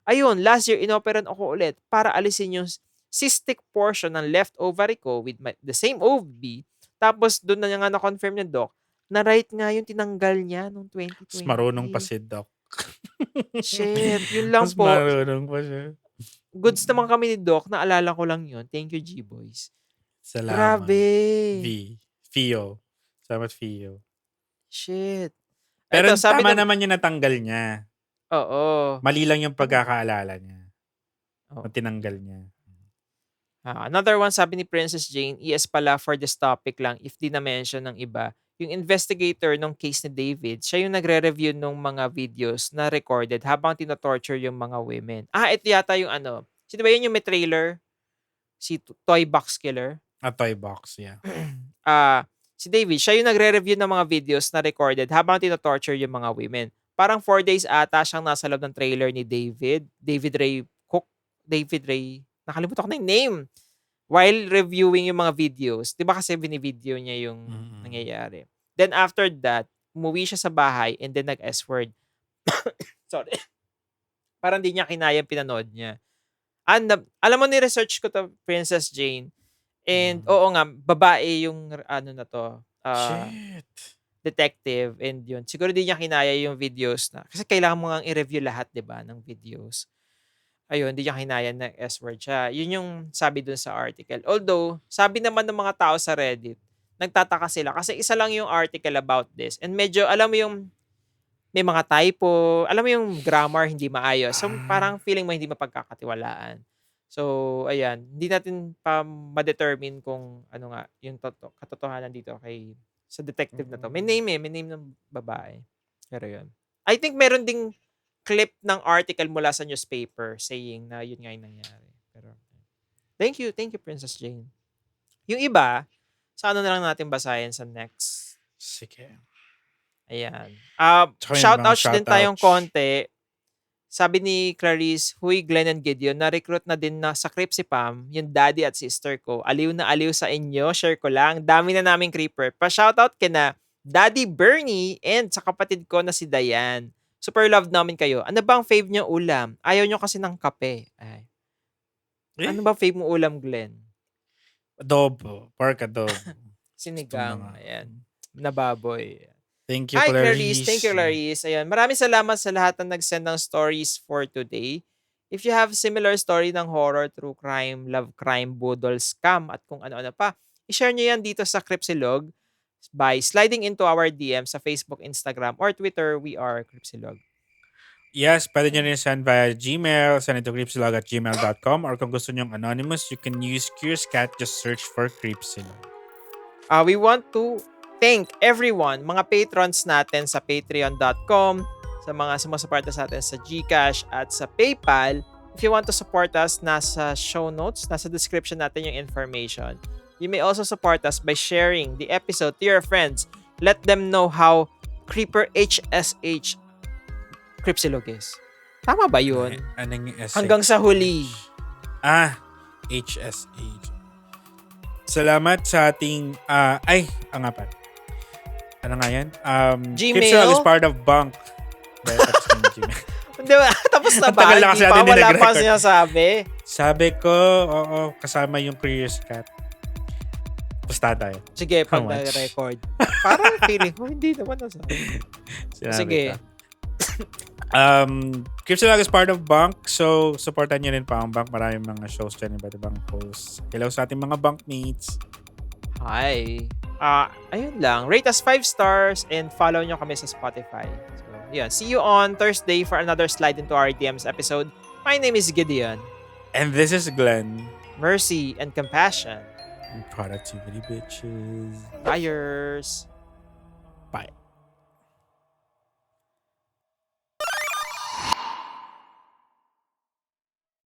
Ayun, last year, inoperan ako ulit para alisin yung cystic portion ng left ovary ko with the same OB. Tapos, doon na nga na-confirm ng doc na right nga yung tinanggal niya noong 2020. Mas marunong pa si Doc. Shit, yun lang Mas po. marunong pa siya. Goods naman kami ni Doc, naalala ko lang yun. Thank you, G-Boys. Salamat. Grabe. Fio. Salamat, Fio. Shit. Pero tama naman yung natanggal niya. Oo. Mali lang yung pagkakaalala niya. O tinanggal niya. Another one, sabi ni Princess Jane, ES pala for this topic lang, if di na-mention ng iba. Yung investigator ng case ni David, siya yung nagre-review ng mga videos na recorded habang tinotorture yung mga women. Ito yata yung sino ba yun yung may trailer? Si Toy Box Killer? Toy Box, yeah. Si David, siya yung nagre-review ng mga videos na recorded habang tinotorture yung mga women. Parang 4 days ata siyang nasa loob ng trailer ni David Ray Cook, nakalimutan ko na yung name. While reviewing yung mga videos, di ba kasi binivideo niya yung nangyayari. Then after that, umuwi siya sa bahay and then nag-S-word. Sorry. Parang di niya kinayang pinanood niya. Alam mo, ni-research ko to, Princess Jane. And oo nga, babae yung na to. Shit. detective, and yun. Siguro di niya kinaya yung videos na, kasi kailangan mo nga i-review lahat, di ba, ng videos. Ayun, di niya kinaya na S-word siya. Yun yung sabi dun sa article. Although, sabi naman ng mga tao sa Reddit, nagtataka sila kasi isa lang yung article about this. And medyo, alam mo yung may mga typo, alam mo yung grammar hindi maayos. So, parang feeling mo hindi mapagkakatiwalaan. So, ayan, hindi natin pa ma-determine kung ano nga yung katotohanan dito sa detective na to. May name ng babae. Pero yun. I think meron ding clip ng article mula sa newspaper saying na yun nga yung nangyari. Pero, thank you, Princess Jane. Yung iba, sa ano na lang natin basahin sa next. Sige. Ayan. Tsaka yung mga Shoutouts din tayong shoutouts. konti. Sabi ni Clarice, Huy, Glenn and Gideon, na-recruit na din na sa Crip si Pam, yung daddy at sister ko. Aliw na aliw sa inyo, share ko lang. Dami na naming creeper. Pa-shoutout kina Daddy Bernie and sa kapatid ko na si Dayan. Super love namin kayo. Ano bang fave nyo ulam? Ayaw nyo kasi ng kape. Ay. Ano ba fave mo ulam, Glenn? Adobo. Pork adobo. Sinigang. Ayan. Na baboy. Thank you, Hi, Clarice. Thank you, Clarice. Ayan. Maraming salamat sa lahat na nag-send ng stories for today. If you have similar story ng horror, true crime, love crime, budol, scam, at kung ano-ano pa, i-share nyo yan dito sa Cripsilog by sliding into our DM sa Facebook, Instagram, or Twitter. We are Cripsilog. Yes, pwede nyo rin send via Gmail, send it to creepsilog@gmail.com, or kung gusto nyong anonymous, you can use Curious Cat, just search for Creepsilog. We want to thank everyone, mga patrons natin sa patreon.com, sa mga sumusuporta sa atin sa GCash at sa PayPal. If you want to support us, nasa show notes, nasa description natin yung information. You may also support us by sharing the episode to your friends. Let them know how Creeper HSH Cripsilog is. Tama ba yun? Anong SH? Hanggang sa huli. HSH. Salamat sa ating nga pa. Ano nga yan? Gmail? Cripsilog is part of Bunk. Tapos ng Gmail. Di ba? Tapos na Ang ba? tagal na Hindi kasi pa. natin Wala pa nag-record. sinasabi. Sabi ko, oo, kasama yung Curious Cat. Pusta tayo. Sige, pag How much? nag-record. Parang feeling ko, hindi naman nasabi. Sige. Cripsilog is part of Bunk, so supportan nyo rin pa ang Bunk. Maraming mga shows dyan, iba't ibang hosts. Hello sa ating mga bunkmates. Hi. Ayun lang. Rate us 5 stars and follow nyo kami sa Spotify. So, yun. See you on Thursday for another slide into our DMs episode. My name is Gideon. And this is Glenn. Mercy and compassion. Productivity bitches. Buyers.